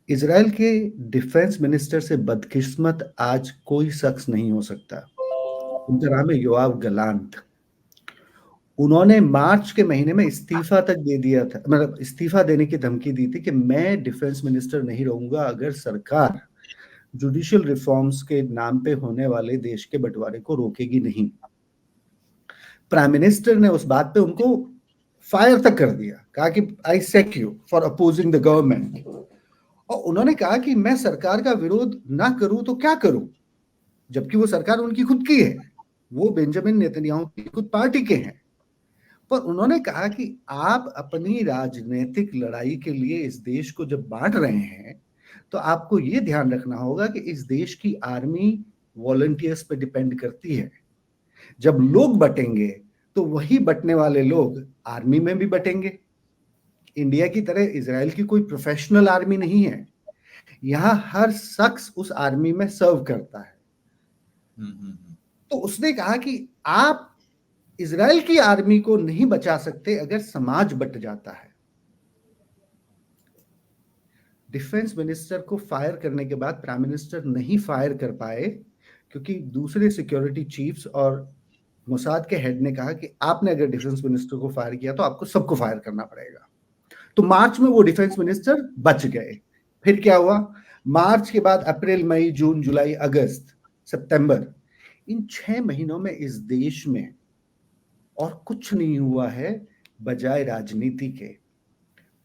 Speaker 3: इजराइल के डिफेंस मिनिस्टर से बदकिस्मत आज कोई शख्स नहीं हो सकता। उनका नाम है योआव गलांट। उन्होंने मार्च के महीने में इस्तीफा तक दे दिया था, मतलब इस्तीफा देने की धमकी दी थी कि मैं डिफेंस मिनिस्टर नहीं रहूंगा अगर सरकार जुडिशियल रिफॉर्म्स के नाम पे होने वाले देश के बंटवारे को रोकेगी नहीं। प्राइम मिनिस्टर ने उस बात पे उनको फायर तक कर दिया, कहा कि I sack you for opposing the government. और उन्होंने कहा कि मैं सरकार का विरोध ना करूं तो क्या करूं, जबकि वो सरकार उनकी खुद की है, वो बेंजामिन नेतन्याहू की खुद पार्टी के हैं। पर उन्होंने कहा कि आप अपनी राजनीतिक लड़ाई के लिए इस देश को जब बांट रहे हैं तो आपको ये ध्यान रखना होगा कि इस देश की आर्मी वॉलंटियर्स पे डिपेंड करती है। जब लोग बटेंगे तो वही बटने वाले लोग आर्मी में भी बटेंगे। इंडिया की तरह इजराइल की कोई प्रोफेशनल आर्मी नहीं है, यहाँ हर शख्स उस आर्मी में सर्व करता है। तो उसने कहा कि आप इजराइल की आर्मी को नहीं बचा सकते अगर समाज बट जाता है। डिफेंस मिनिस्टर को फायर करने के बाद प्राइम मिनिस्टर नहीं फायर कर पाए क्योंकि दूसरे सिक्योरिटी चीफ्स और मोसाद के हेड ने कहा कि आपने अगर डिफेंस मिनिस्टर को फायर किया तो आपको सबको फायर करना पड़ेगा। तो मार्च में वो डिफेंस मिनिस्टर बच गए। फिर क्या हुआ, मार्च के बाद अप्रैल, मई, जून, जुलाई, अगस्त, सितंबर, इन 6 महीनों में इस देश में और कुछ नहीं हुआ है बजाय राजनीति के।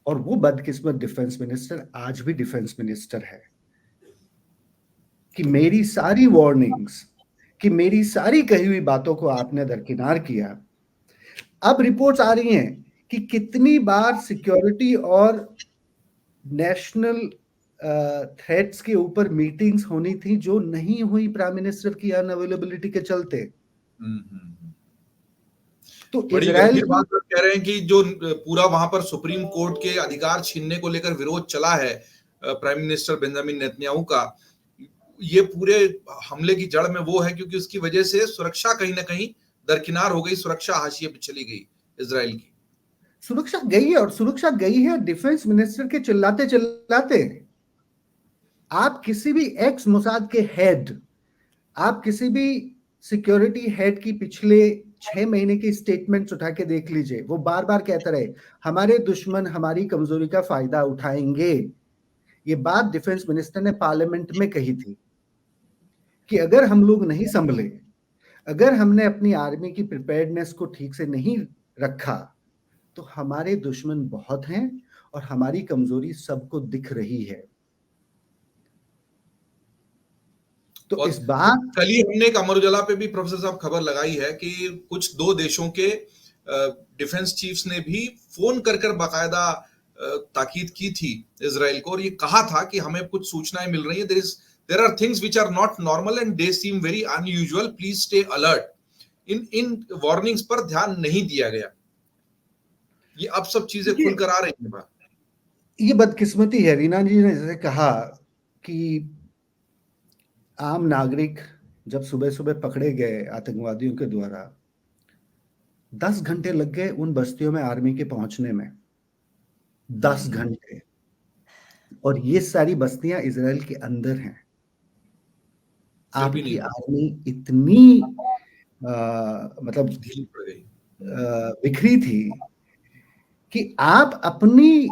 Speaker 3: और वो बदकिस्मत डिफेंस मिनिस्टर आज भी डिफेंस मिनिस्टर है कि मेरी सारी वार्निंग्स, कि मेरी सारी कही हुई बातों को आपने दरकिनार किया। अब रिपोर्ट्स आ रही हैं कि कितनी बार सिक्योरिटी और नेशनल थ्रेट्स के ऊपर मीटिंग्स होनी थी जो नहीं हुई प्राइम मिनिस्टर की अनअवेलेबिलिटी के चलते। तो
Speaker 1: बड़ी
Speaker 3: इजराइल
Speaker 1: गंभीर बात कह रहे हैं कि जो पूरा वहां पर सुप्रीम कोर्ट के अधिकार छीनने को लेकर विरोध चला है प्राइम मिनिस्टर बेंजामिन नेतन्याहू का, ये पूरे हमले की जड़ में वो है क्योंकि उसकी वजह से सुरक्षा कहीं ना कहीं दरकिनार हो गई, सुरक्षा हाशिए पे चली गई इजराइल की।
Speaker 3: सुरक्षा गई है, और सुरक्षा गई है डिफेंस मिनिस्टर के चिल्लाते चिल्लाते। आप किसी भी एक्स मोसाद के हेड, आप किसी भी सिक्योरिटी हेड की पिछले 6 महीने की स्टेटमेंट्स उठा के देख लीजिए। वो बार बार कहते रहे हमारे दुश्मन हमारी कमजोरी का फायदा उठाएंगे। ये बात डिफेंस मिनिस्टर ने पार्लियामेंट में कही थी कि अगर हम लोग नहीं संभले, अगर हमने अपनी आर्मी की प्रिपेयर्डनेस को ठीक से नहीं रखा तो हमारे दुश्मन बहुत हैं और हमारी कमजोरी सबको दिख रही है। तो इस बात,
Speaker 1: कल ही हमने एक अमर उजाला पे भी प्रोफेसर साहब खबर लगाई है कि कुछ 2 देशों के डिफेंस चीफ्स ने भी फोन कर कर बाकायदा ताकीद की थी इजराइल को और ये कहा था कि हमें कुछ सूचनाएं मिल रही है, there are things which are not normal and they seem very unusual, please stay alert। In warnings पर ध्यान नहीं दिया गया। ये अब सब चीजें खुलकर आ रही हैं बात।
Speaker 3: ये बदकिस्मती है। रीना जी ने जैसे कहा कि आम नागरिक जब सुबह सुबह पकड़े गए आतंकवादियों के द्वारा, 10 घंटे लग गए उन बस्तियों में आर्मी के पहुंचने में, 10 घंटे। और ये सारी बस्तियां इजराइल के अंदर हैं। आपकी आर्मी इतनी मतलब
Speaker 1: ढीली पड़ गई,
Speaker 3: बिखरी थी कि आप अपनी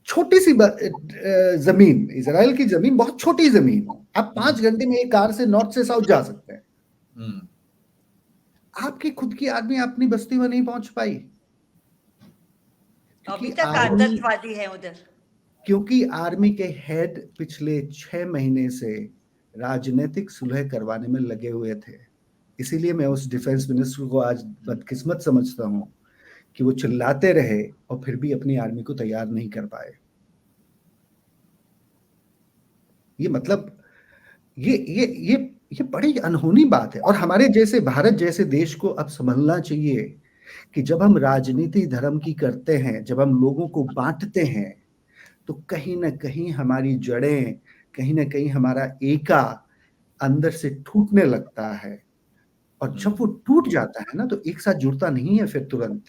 Speaker 3: छोटी सी जमीन, इजराइल की जमीन बहुत छोटी जमीन, आप 5 घंटे में एक कार से नॉर्थ से साउथ जा सकते हैं। आपकी खुद की आर्मी अपनी बस्ती में नहीं पहुंच पाई,
Speaker 2: अभी
Speaker 3: क्योंकि
Speaker 2: तक
Speaker 3: आर्मी
Speaker 2: आतंकवादी है उधर।
Speaker 3: क्योंकि आर्मी के हेड पिछले 6 महीने से राजनीतिक सुलह करवाने में लगे हुए थे। इसीलिए मैं उस डिफेंस मिनिस्टर को आज बदकिस्मत समझता हूं कि वो चिल्लाते रहे और फिर भी अपनी आर्मी को तैयार नहीं कर पाए। ये मतलब ये बड़ी अनहोनी बात है। और हमारे जैसे भारत जैसे देश को अब समझना चाहिए कि जब हम राजनीति धर्म की करते हैं, जब हम लोगों को बांटते हैं, तो कहीं ना कहीं हमारी जड़ें, कहीं ना कहीं हमारा एका अंदर से टूटने लगता है। और जब वो टूट जाता है ना, तो एक साथ जुड़ता नहीं है फिर तुरंत।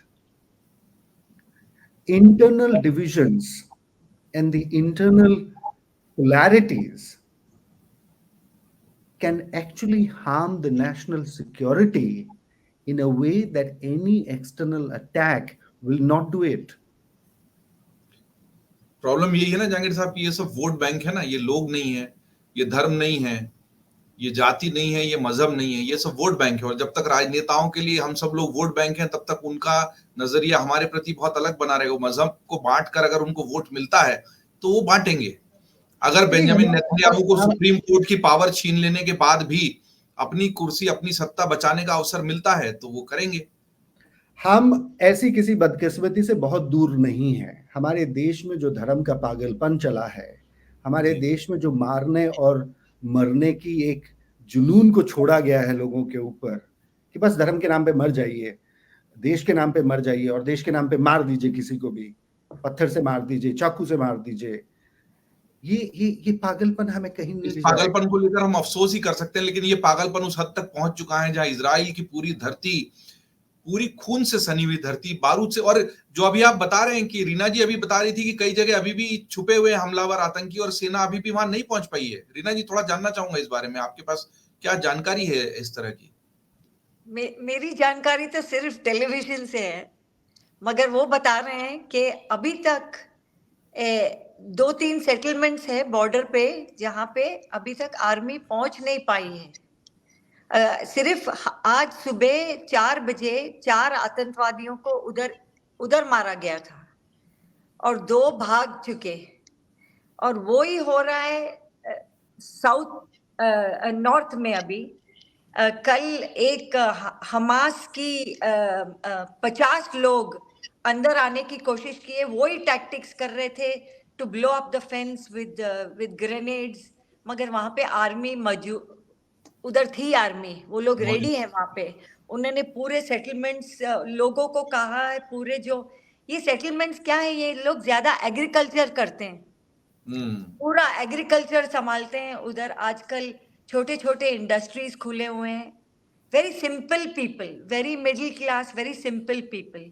Speaker 3: Internal divisions and the internal polarities can actually harm the national security in a way that any external attack will not do it.
Speaker 1: Problem यही है ना जहांगीर साहब कि ये सब वोट बैंक है ना, ये लोग नहीं है, ये धर्म नहीं है, ये जाति नहीं है, ये मजहब नहीं है, ये सब वोट बैंक है। और जब तक राजनेताओं के लिए हम सब लोग वोट बैंक हैं, तब तक उनका नजरिया हमारे प्रति बहुत अलग बना रहेगा। मजहब को बांट कर अगर उनको वोट मिलता है तो वो बांटेंगे। अगर बेंजामिन नेतन्याहू को सुप्रीम कोर्ट की पावर छीन लेने के बाद भी अपनी कुर्सी, अपनी सत्ता बचाने का अवसर मिलता है तो वो करेंगे।
Speaker 3: हम ऐसी किसी बदकिस्मती से बहुत दूर नहीं है। हमारे देश में जो धर्म का पागलपन चला है, हमारे देश में जो मारने और मरने की एक जुनून को छोड़ा गया है लोगों के ऊपर कि बस धर्म के नाम पे मर जाइए, देश के नाम पे मर जाइए और देश के नाम पे मार दीजिए, किसी को भी पत्थर से मार दीजिए, चाकू से मार दीजिए। ये पागलपन हमें कहीं नहीं
Speaker 1: इस
Speaker 3: ले
Speaker 1: पागलपन
Speaker 3: जाएगा।
Speaker 1: को लेकर हम अफसोस ही कर सकते हैं, लेकिन ये पागलपन उस हद तक पहुंच चुका है जहां इजराइल की पूरी धरती, पूरी खून से सनी हुई धरती, बारूद से। और जो अभी आप बता रहे हैं कि रीना जी अभी बता रही थी कि कई जगह अभी भी छुपे हुए हमलावर आतंकी और सेना अभी भी वहां नहीं पहुंच पाई है। रीना जी, थोड़ा जानना चाहूंगा इस बारे में, आपके पास क्या जानकारी है इस तरह की?
Speaker 2: मेरी जानकारी तो सिर्फ टेलीविजन से है, मगर वो बता रहे हैं कि अभी तक 2-3 सेटलमेंट्स है बॉर्डर पे जहां पे अभी तक आर्मी पहुंच नहीं पाई है। सिर्फ आज सुबह 4 बजे 4 आतंकवादियों को उधर मारा गया था और 2 भाग चुके। और वो ही हो रहा है साउथ नॉर्थ में अभी। कल एक हमास की 50 लोग अंदर आने की कोशिश किए, वही टैक्टिक्स कर रहे थे to blow up the fence with grenades. मगर वहां पे आर्मी मौजूद, उधर थी आर्मी, वो लोग रेडी है वहां पे। उन्होंने पूरे सेटलमेंट्स लोगों को कहा है, पूरे जो ये सेटलमेंट्स क्या है, ये लोग ज्यादा एग्रीकल्चर करते हैं, पूरा एग्रीकल्चर संभालते हैं उधर। आजकल छोटे छोटे इंडस्ट्रीज खुले हुए हैं। Very simple people, very middle class, very simple people.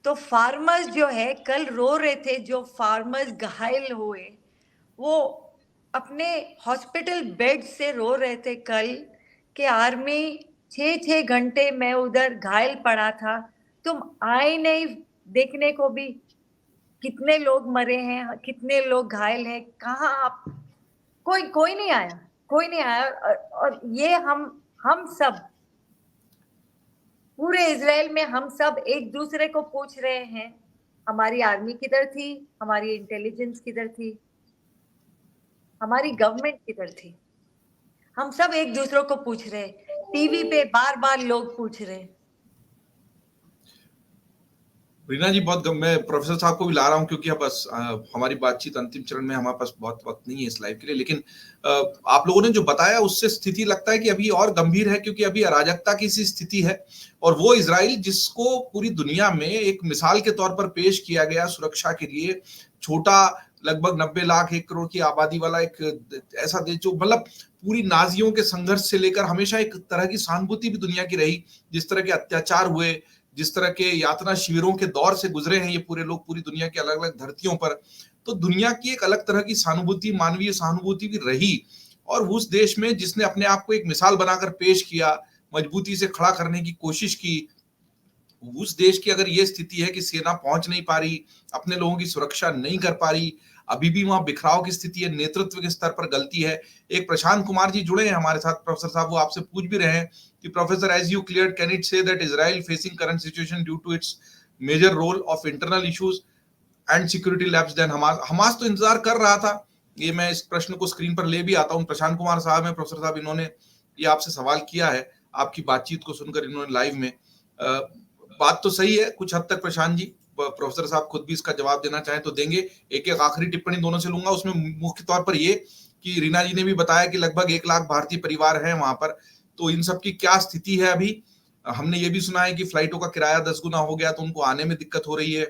Speaker 2: तो फार्मर्स जो है कल रो रहे थे, जो फार्मर्स घायल हुए वो अपने हॉस्पिटल बेड से रो रहे थे कल कि आर्मी 6-6 घंटे में उधर घायल पड़ा था, तुम आए नहीं देखने को भी। कितने लोग मरे हैं, कितने लोग घायल हैं, कहाँ आप? कोई नहीं आया, कोई नहीं आया। और ये हम सब पूरे इजराइल में हम सब एक दूसरे को पूछ रहे हैं, हमारी आर्मी किधर थी, हमारी इंटेलिजेंस किधर थी, हमारी गवर्नमेंट किधर थी? हम सब एक दूसरे को पूछ रहे, टीवी पे बार बार लोग पूछ रहे।
Speaker 1: रीना जी, मैं प्रोफेसर साहब को भी ला रहा हूं क्योंकि अब बस हमारी बातचीत अंतिम चरण में, हमारे पास बहुत वक्त नहीं है इस लाइव के लिए। लेकिन आप लोगों ने जो बताया उससे स्थिति लगता है कि अभी और गंभीर है, क्योंकि अभी अराजकता की सी स्थिति है। और वो इजराइल जिसको पूरी दुनिया में एक मिसाल के तौर पर पेश किया गया सुरक्षा के लिए, छोटा, लगभग 90 लाख 1 करोड़ की आबादी वाला एक ऐसा देश जो मतलब पूरी नाजियों के संघर्ष से लेकर हमेशा एक तरह की सहानुभूति भी दुनिया की रही, जिस तरह के अत्याचार हुए, जिस तरह के यातना शिविरों के दौर से गुजरे हैं ये पूरे लोग पूरी दुनिया की अलग अलग धरतियों पर, तो दुनिया की एक अलग तरह की सहानुभूति, मानवीय सहानुभूति भी रही। और उस देश में जिसने अपने आप को एक मिसाल बनाकर पेश किया, मजबूती से खड़ा करने की कोशिश की, उस देश की अगर ये स्थिति है कि सेना पहुंच नहीं पा रही, अपने लोगों की सुरक्षा नहीं कर पा रही, अभी भी वहां बिखराव की स्थिति है, नेतृत्व के स्तर पर गलती है। एक प्रशांत कुमार जी जुड़े हैं हमारे साथ प्रोफेसर साहब, वो आपसे पूछ भी रहे हैं कि professor, as you clear, can it say that Israel facing current situation due to its major role of internal issues and security lapse then Hamas? Hamas तो इंतजार कर रहा था। ये मैं इस प्रश्न को स्क्रीन पर ले भी आता हूं। प्रशांत कुमार साहब हैं, प्रोफेसर साहब, इन्होंने ये आपसे सवाल किया है, आपकी बातचीत को सुनकर इन्होंने लाइव में। बात तो सही है कुछ हद तक प्रशांत जी, प्रोफेसर साहब खुद भी इसका जवाब देना चाहें तो देंगे। एक एक आखिरी टिप्पणी दोनों से लूंगा। उसमें मुख्य तौर पर ये कि रीना जी ने भी बताया कि लगभग 1 लाख भारतीय परिवार हैं वहां पर, तो इन सब की क्या स्थिति है अभी? हमने ये भी सुना है कि फ्लाइटों का किराया 10 गुना हो गया, तो उनको आने में दिक्कत हो रही है।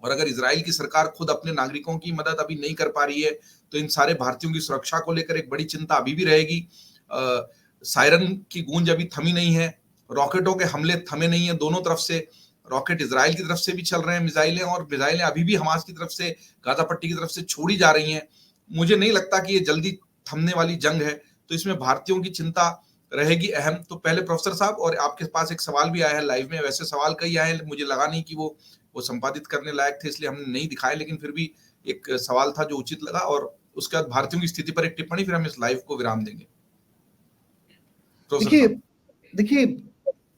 Speaker 1: और अगर इजराइल की सरकार खुद अपने नागरिकों की मदद अभी नहीं कर पा रही है, तो इन सारे भारतीयों की सुरक्षा को लेकर एक बड़ी चिंता अभी भी रहेगी। सायरन की गूंज अभी थमी नहीं है, रॉकेटों के हमले थमे नहीं है। दोनों तरफ से रॉकेट इजराइल की तरफ से भी चल रहे हैं, मिसाइलें, और मिसाइलें अभी भी हमास की तरफ से, गाजा पट्टी की तरफ से छोड़ी जा रही हैं। मुझे नहीं लगता कि ये जल्दी थमने वाली जंग है, तो इसमें भारतीयों की चिंता रहेगी अहम। तो पहले प्रोफेसर साहब, और आपके पास एक सवाल भी आया है लाइव में, वैसे सवाल कई आए हैं, मुझे लगा नहीं कि वो संपादित करने लायक थे, इसलिए हमने नहीं दिखाए, लेकिन फिर भी एक सवाल था जो उचित लगा, और उसके बाद भारतीयों की स्थिति पर एक टिप्पणी, फिर हम इस लाइव को विराम देंगे।
Speaker 3: देखिए,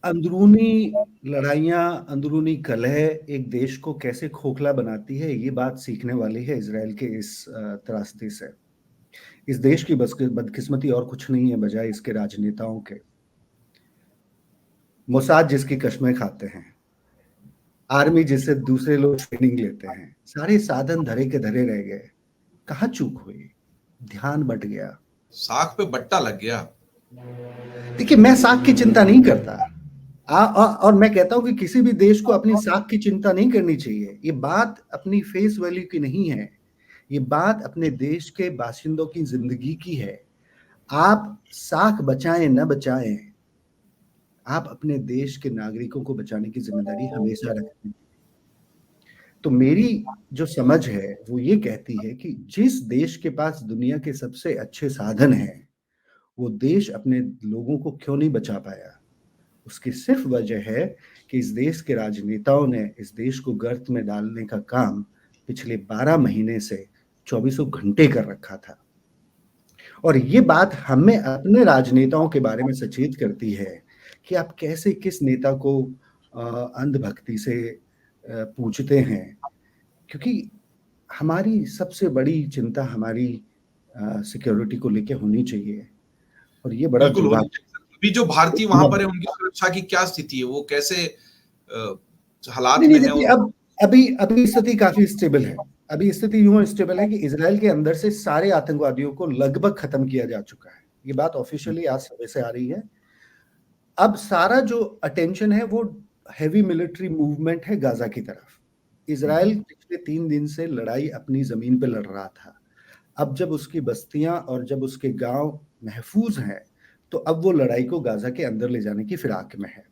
Speaker 3: अंदरूनी लड़ाइयां, अंदरूनी कलह एक देश को कैसे खोखला बनाती है, ये बात सीखने वाली है इजराइल के इस त्रासदी से। इस देश की बदकिस्मती और कुछ नहीं है बजाय इसके राजनेताओं के। मोसाद जिसकी कस्में खाते हैं, आर्मी जिससे दूसरे लोग ट्रेनिंग लेते हैं, सारे साधन धरे के धरे रह गए। कहाँ चूक हुई? ध्यान बट गया,
Speaker 1: साख पे बट्टा लग गया।
Speaker 3: देखिए, मैं साख की चिंता नहीं करता, और मैं कहता हूं कि किसी भी देश को अपनी साख की चिंता नहीं करनी चाहिए। ये बात अपनी फेस वैल्यू की नहीं है, ये बात अपने देश के बाशिंदों की जिंदगी की है। आप साख बचाएं न बचाएं, आप अपने देश के नागरिकों को बचाने की जिम्मेदारी हमेशा रखते हैं। तो मेरी जो समझ है वो ये कहती है कि जिस देश के पास दुनिया के सबसे अच्छे साधन हैं, वो देश अपने लोगों को क्यों नहीं बचा पाया? उसकी सिर्फ वजह है कि इस देश के राजनेताओं ने इस देश को गर्त में डालने का काम पिछले 12 महीने से 24 घंटे कर रखा था। और ये बात हमें अपने राजनेताओं के बारे में सचेत करती है कि आप कैसे किस नेता को अंधभक्ति से पूछते हैं, क्योंकि हमारी सबसे बड़ी चिंता हमारी सिक्योरिटी को लेकर होनी चाहिए। और ये बड़ा
Speaker 1: अभी जो भारतीय वहां पर है, उनकी सुरक्षा की क्या स्थिति है? वो कैसे हालात में है?
Speaker 3: अब अभी स्थिति काफी स्टेबल है। अभी स्थिति यूं स्टेबल है कि इजराइल के अंदर से सारे आतंकवादियों को लगभग खत्म किया जा चुका है। ये बात ऑफिशियली आज सुबह से आ रही है। अब सारा जो अटेंशन है वो हैवी मिलिट्री मूवमेंट है गाजा की तरफ। इजराइल पिछले 3 दिन से लड़ाई अपनी जमीन पे लड़ रहा था। अब जब उसकी बस्तियां और जब उसके गांव महफूज हैं, तो अब वो लड़ाई को गाजा के अंदर ले जाने की फिराक में है।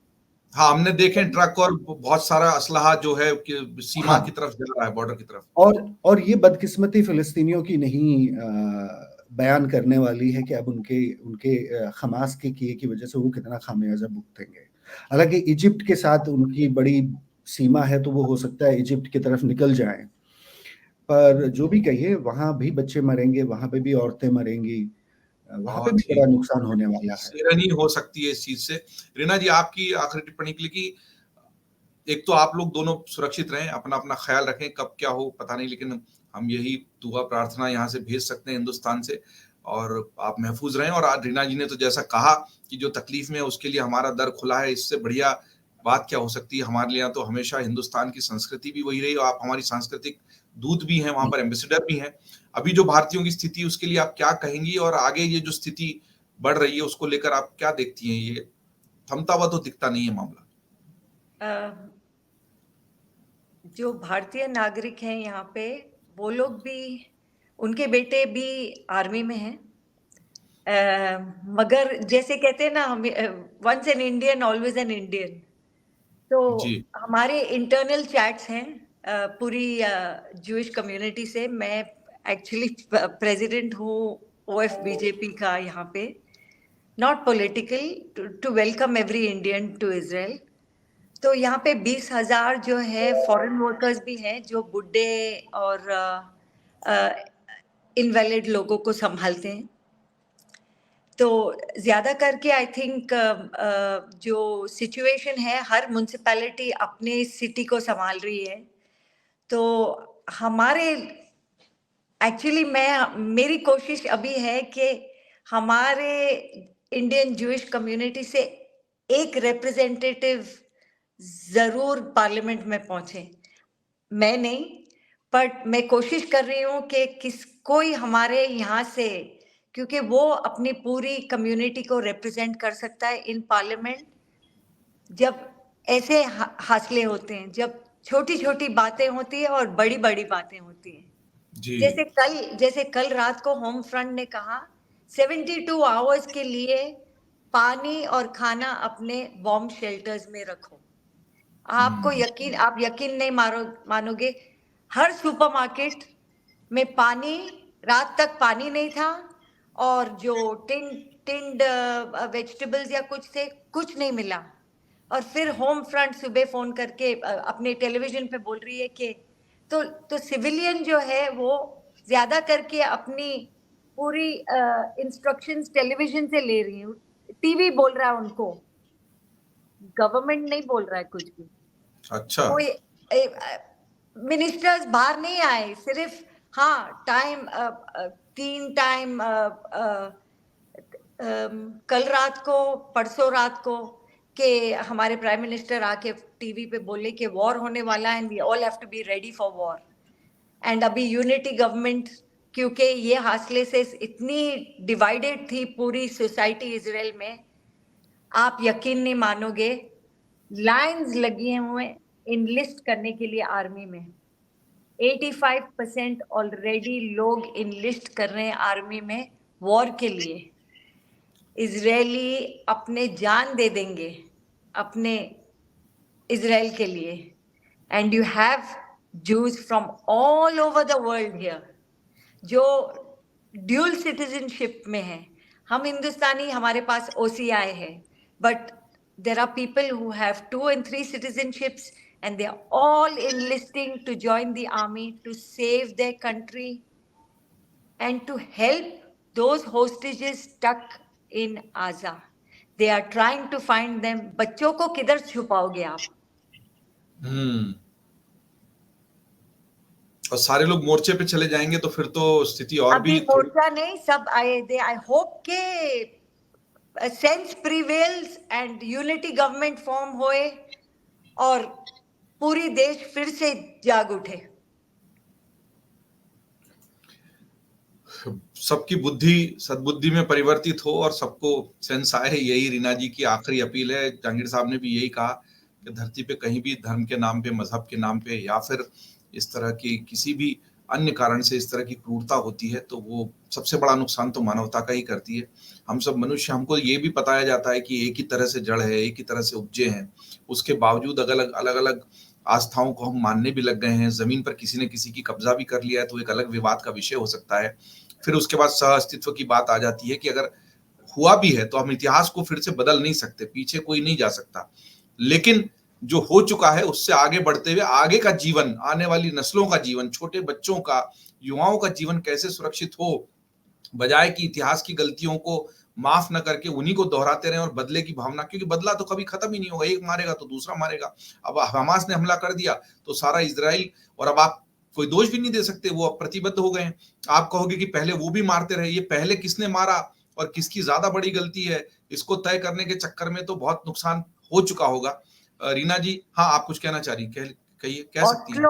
Speaker 1: हाँ, हमने देखे ट्रक और बहुत सारा असलहा जो है सीमा की तरफ जा रहा है, बॉर्डर की तरफ।
Speaker 3: और ये बदकिस्मती फिलिस्तीनियों की नहीं बयान करने वाली है कि अब उनके हमास के किए की वजह से वो कितना खामियाजा भुगतेंगे। हालांकि इजिप्ट के साथ उनकी बड़ी सीमा है, तो वो हो सकता है इजिप्ट की तरफ निकल जाएं, पर जो भी कहिए वहां भी बच्चे मरेंगे, वहां पे भी औरतें मरेंगी, वहां पे भी बड़ा नुकसान होने वाला है।
Speaker 1: हैरानी हो सकती है इस चीज से। रीना जी, आपकी आखिरी टिप्पणी के लिए कि एक तो आप लोग दोनों सुरक्षित रहें, अपना अपना ख्याल रखें, कब क्या हो पता नहीं, लेकिन हम यही दुआ प्रार्थना यहाँ से भेज सकते हैं हिंदुस्तान से, और आप महफूज रहें। और आज रीना जी ने तो जैसा कहा कि जो तकलीफ में है उसके लिए हमारा दर खुला है, इससे बढ़िया बात क्या हो सकती है हमारे लिए। तो हमेशा हिंदुस्तान की संस्कृति भी वही रही, और आप हमारी सांस्कृतिक दूत भी हैं, वहां पर एम्बेसडर भी हैं। अभी जो भारतीयों की स्थिति, उसके लिए आप क्या कहेंगी? और आगे ये जो स्थिति बढ़ रही है उसको लेकर आप क्या देखती हैं? ये थमता हुआ तो दिखता नहीं है मामला।
Speaker 2: जो भारतीय नागरिक हैं यहाँ पे, वो लोग भी, उनके बेटे भी आर्मी में हैं, मगर जैसे कहते हैं ना, हम once an Indian always an Indian. तो हमारे इंटरनल चैट्स हैं पूरी जूइश कम्युनिटी से। मैं एक्चुअली प्रेसिडेंट हूँ ओएफ बीजेपी का यहाँ पे, not political, to welcome every Indian to Israel. तो यहाँ पे 20,000 जो है फॉरेन वर्कर्स भी हैं, जो बुड्ढे और इनवैलिड लोगों को संभालते हैं। तो ज़्यादा करके आई थिंक जो सिचुएशन है, हर म्युनिसिपैलिटी अपने सिटी को संभाल रही है। तो हमारे एक्चुअली मेरी कोशिश अभी है कि हमारे इंडियन ज्यूइश कम्युनिटी से एक रिप्रेजेंटेटिव ज़रूर पार्लियामेंट में पहुंचे। मैं नहीं, बट मैं कोशिश कर रही हूँ कि कोई हमारे यहाँ से, क्योंकि वो अपनी पूरी कम्युनिटी को रिप्रेजेंट कर सकता है इन पार्लियामेंट। जब ऐसे हासले होते हैं, जब छोटी छोटी बातें होती है और बड़ी बड़ी बातें होती हैं, जैसे कल रात को होम फ्रंट ने कहा 72 आवर्स के लिए पानी और खाना अपने बॉम्ब शेल्टर्स में रखो। आप यकीन नहीं मानोगे, हर सुपरमार्केट में पानी, रात तक पानी नहीं था, और जो टिंड वेजिटेबल्स या कुछ नहीं मिला। और फिर होम फ्रंट सुबह फोन करके अपने टेलीविजन पे बोल रही है कि तो सिविलियन जो है वो ज्यादा करके अपनी पूरी इंस्ट्रक्शंस टेलीविजन से ले रही है, टीवी बोल रहा है उनको, गवर्नमेंट नहीं बोल रहा है कुछ भी।
Speaker 1: अच्छा,
Speaker 2: कोई मिनिस्टर्स बाहर नहीं आए, सिर्फ हाँ टाइम 3 टाइम कल रात को, परसों रात को, कि हमारे प्राइम मिनिस्टर आके टीवी पे बोले कि वॉर होने वाला है and we all have to be ready for war. And अभी यूनिटी गवर्नमेंट, क्योंकि ये हासले से इतनी डिवाइडेड थी पूरी सोसाइटी इजराइल में, आप यकीन नहीं मानोगे, लाइन्स लगी हुए इनलिस्ट करने के लिए आर्मी में। 85% ऑलरेडी लोग इनलिस्ट कर रहे हैं आर्मी में वॉर के लिए। इजरायली अपने जान दे देंगे अपने इजराइल के लिए। And you have juice from all over the world here जो ड्यूल सिटीजनशिप में है। हम हिंदुस्तानी, हमारे पास OCI है, but there are people who have 2 and 3 citizenships, and they are all enlisting to join the army to save their country and to help those hostages stuck in Gaza. They are trying to find them. बच्चों को किधर छुपाओगे आप?
Speaker 1: और सारे लोग मोर्चे पे चले जाएंगे तो फिर तो स्थिति और भी
Speaker 2: मोर्चा नहीं, सब आई होप के sense prevails and unity government form होए और पूरी देश फिर से जाग उठे।
Speaker 1: सबकी बुद्धि सद्बुद्धि में परिवर्तित हो और सबको सेंस आए, यही रीना जी की आखिरी अपील है। जहांगीर साहब ने भी यही कहा कि धरती पे कहीं भी धर्म के नाम पे, मजहब के नाम पे, या फिर इस तरह की किसी भी अन्य कारण से इस तरह की क्रूरता होती है तो वो सबसे बड़ा नुकसान तो मानवता का ही करती है। हम सब मनुष्य, हमको ये भी बताया जाता है कि एक ही तरह से जड़ है, एक ही तरह से उपजे हैं, उसके बावजूद अलग अलग आस्थाओं को हम मानने भी लग गए हैं। जमीन पर किसी ने किसी की कब्जा भी कर लिया है तो एक अलग विवाद का विषय हो सकता है। फिर उसके बाद सह अस्तित्व की बात आ जाती है कि अगर हुआ भी है तो हम इतिहास को फिर से बदल नहीं सकते, पीछे कोई नहीं जा सकता, लेकिन जो हो चुका है उससे आगे बढ़ते हुए आगे का जीवन, आने वाली नस्लों का जीवन, छोटे बच्चों का, युवाओं का जीवन कैसे सुरक्षित हो, बजाय कि इतिहास की गलतियों को माफ न करके उन्हीं को दोहराते रहे और बदले की भावना, क्योंकि बदला तो कभी खत्म ही नहीं होगा, एक मारेगा तो दूसरा मारेगा। अब हमास ने हमला कर दिया तो सारा इजराइल, और अब आप कोई दोष भी नहीं दे सकते, वो अब प्रतिबद्ध हो गए हैं। आप कहोगे कि पहले वो भी मारते रहे, ये पहले किसने मारा और किसकी ज्यादा बड़ी गलती है, इसको तय करने के चक्कर में तो बहुत नुकसान हो चुका होगा। रीना जी, हाँ, आप कुछ कहना चाह रही, कहिए, कह सकती हैं।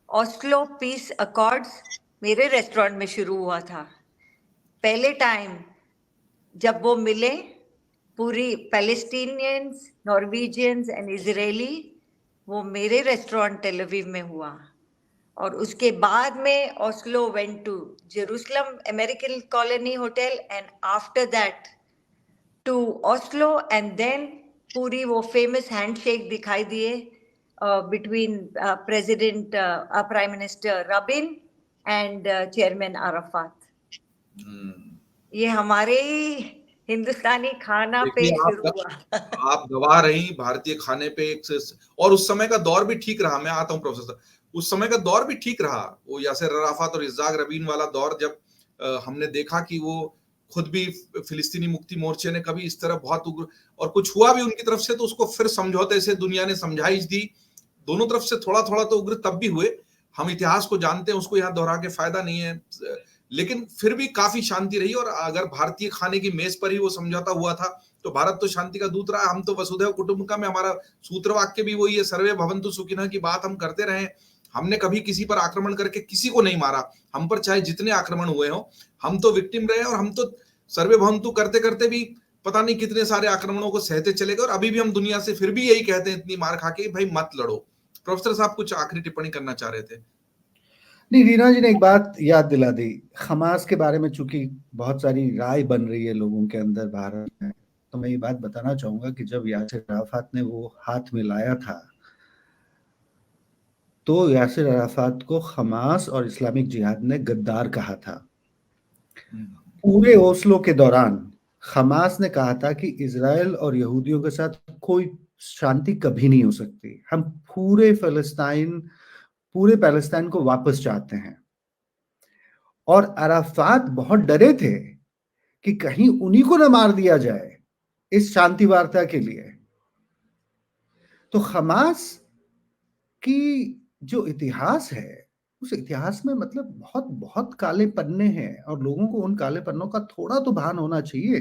Speaker 2: ऑस्लो पीस अकॉर्ड्स मेरे रेस्टोरेंट में शुरू हुआ था। पहले टाइम जब वो मिले, पूरी पैलेस्टीनियंस, नॉर्वेजियंस एंड इजरायली, वो मेरे रेस्टोरेंट टेल अवीव में हुआ। और उसके बाद में Oslo went to Jerusalem American colony hotel, and after that to Oslo, and then पूरी वो फेमस हैंडशेक दिखाई दिए between president, prime minister Rabin and chairman Arafat. ये हमारे हिंदुस्तानी खाना पे शुरू हुआ।
Speaker 1: आप गवाह रही भारतीय खाने पे, और उस समय का दौर भी ठीक रहा। मैं आता हूँ प्रोफेसर, उस समय का दौर भी ठीक रहा, वो यासिर अराफात और इस्हाक रबीन वाला दौर, जब हमने देखा कि वो खुद भी फिलिस्तीनी मुक्ति मोर्चे ने कभी इस तरह बहुत उग्र और कुछ हुआ भी उनकी तरफ से तो उसको फिर समझौते से दुनिया ने समझाइश दी। दोनों तरफ से थोड़ा थोड़ा तो उग्र तब भी हुए, हम इतिहास को जानते हैं, उसको यहाँ दोहरा के फायदा नहीं है, लेकिन फिर भी काफी शांति रही। और अगर भारतीय खाने की मेज पर ही वो समझौता हुआ था तो भारत तो शांति का दूत रहा। हम तो वसुधैव कुटुंबकम में, हमारा सूत्र वाक्य भी वही है, सर्वे भवन्तु सुखिनः की बात हम करते रहे। हमने कभी किसी पर आक्रमण करके किसी को नहीं मारा, हम पर चाहे जितने आक्रमण हुए हो, हम तो विक्टिम रहे और हम तो सर्वे भवन्तु करते करते भी पता नहीं कितने सारे आक्रमणों को सहते चले गए। और अभी भी हम दुनिया से फिर भी यही कहते हैं इतनी मार खा के, भाई मत लड़ो। प्रोफेसर साहब कुछ आखिरी टिप्पणी करना चाह रहे थे?
Speaker 3: नहीं, रीना जी ने एक बात याद दिला दी। हमास के बारे में चूंकि बहुत सारी राय बन रही है लोगों के अंदर भारत में, तो मैं ये बात बताना चाहूंगा कि जब यासिर अराफात ने वो हाथ मिलाया था तो यासिर अराफात को हमास और इस्लामिक जिहाद ने गद्दार कहा था। पूरे ओस्लो के दौरान हमास ने कहा था कि इजराइल और यहूदियों के साथ कोई शांति कभी नहीं हो सकती, हम पूरे पैलेस्टाइन को वापस चाहते हैं। और अराफात बहुत डरे थे कि कहीं उन्हीं को न मार दिया जाए इस शांति वार्ता के लिए। तो हमास की जो इतिहास है, उस इतिहास में मतलब बहुत बहुत काले पन्ने हैं और लोगों को उन काले पन्नों का थोड़ा तो भान होना चाहिए।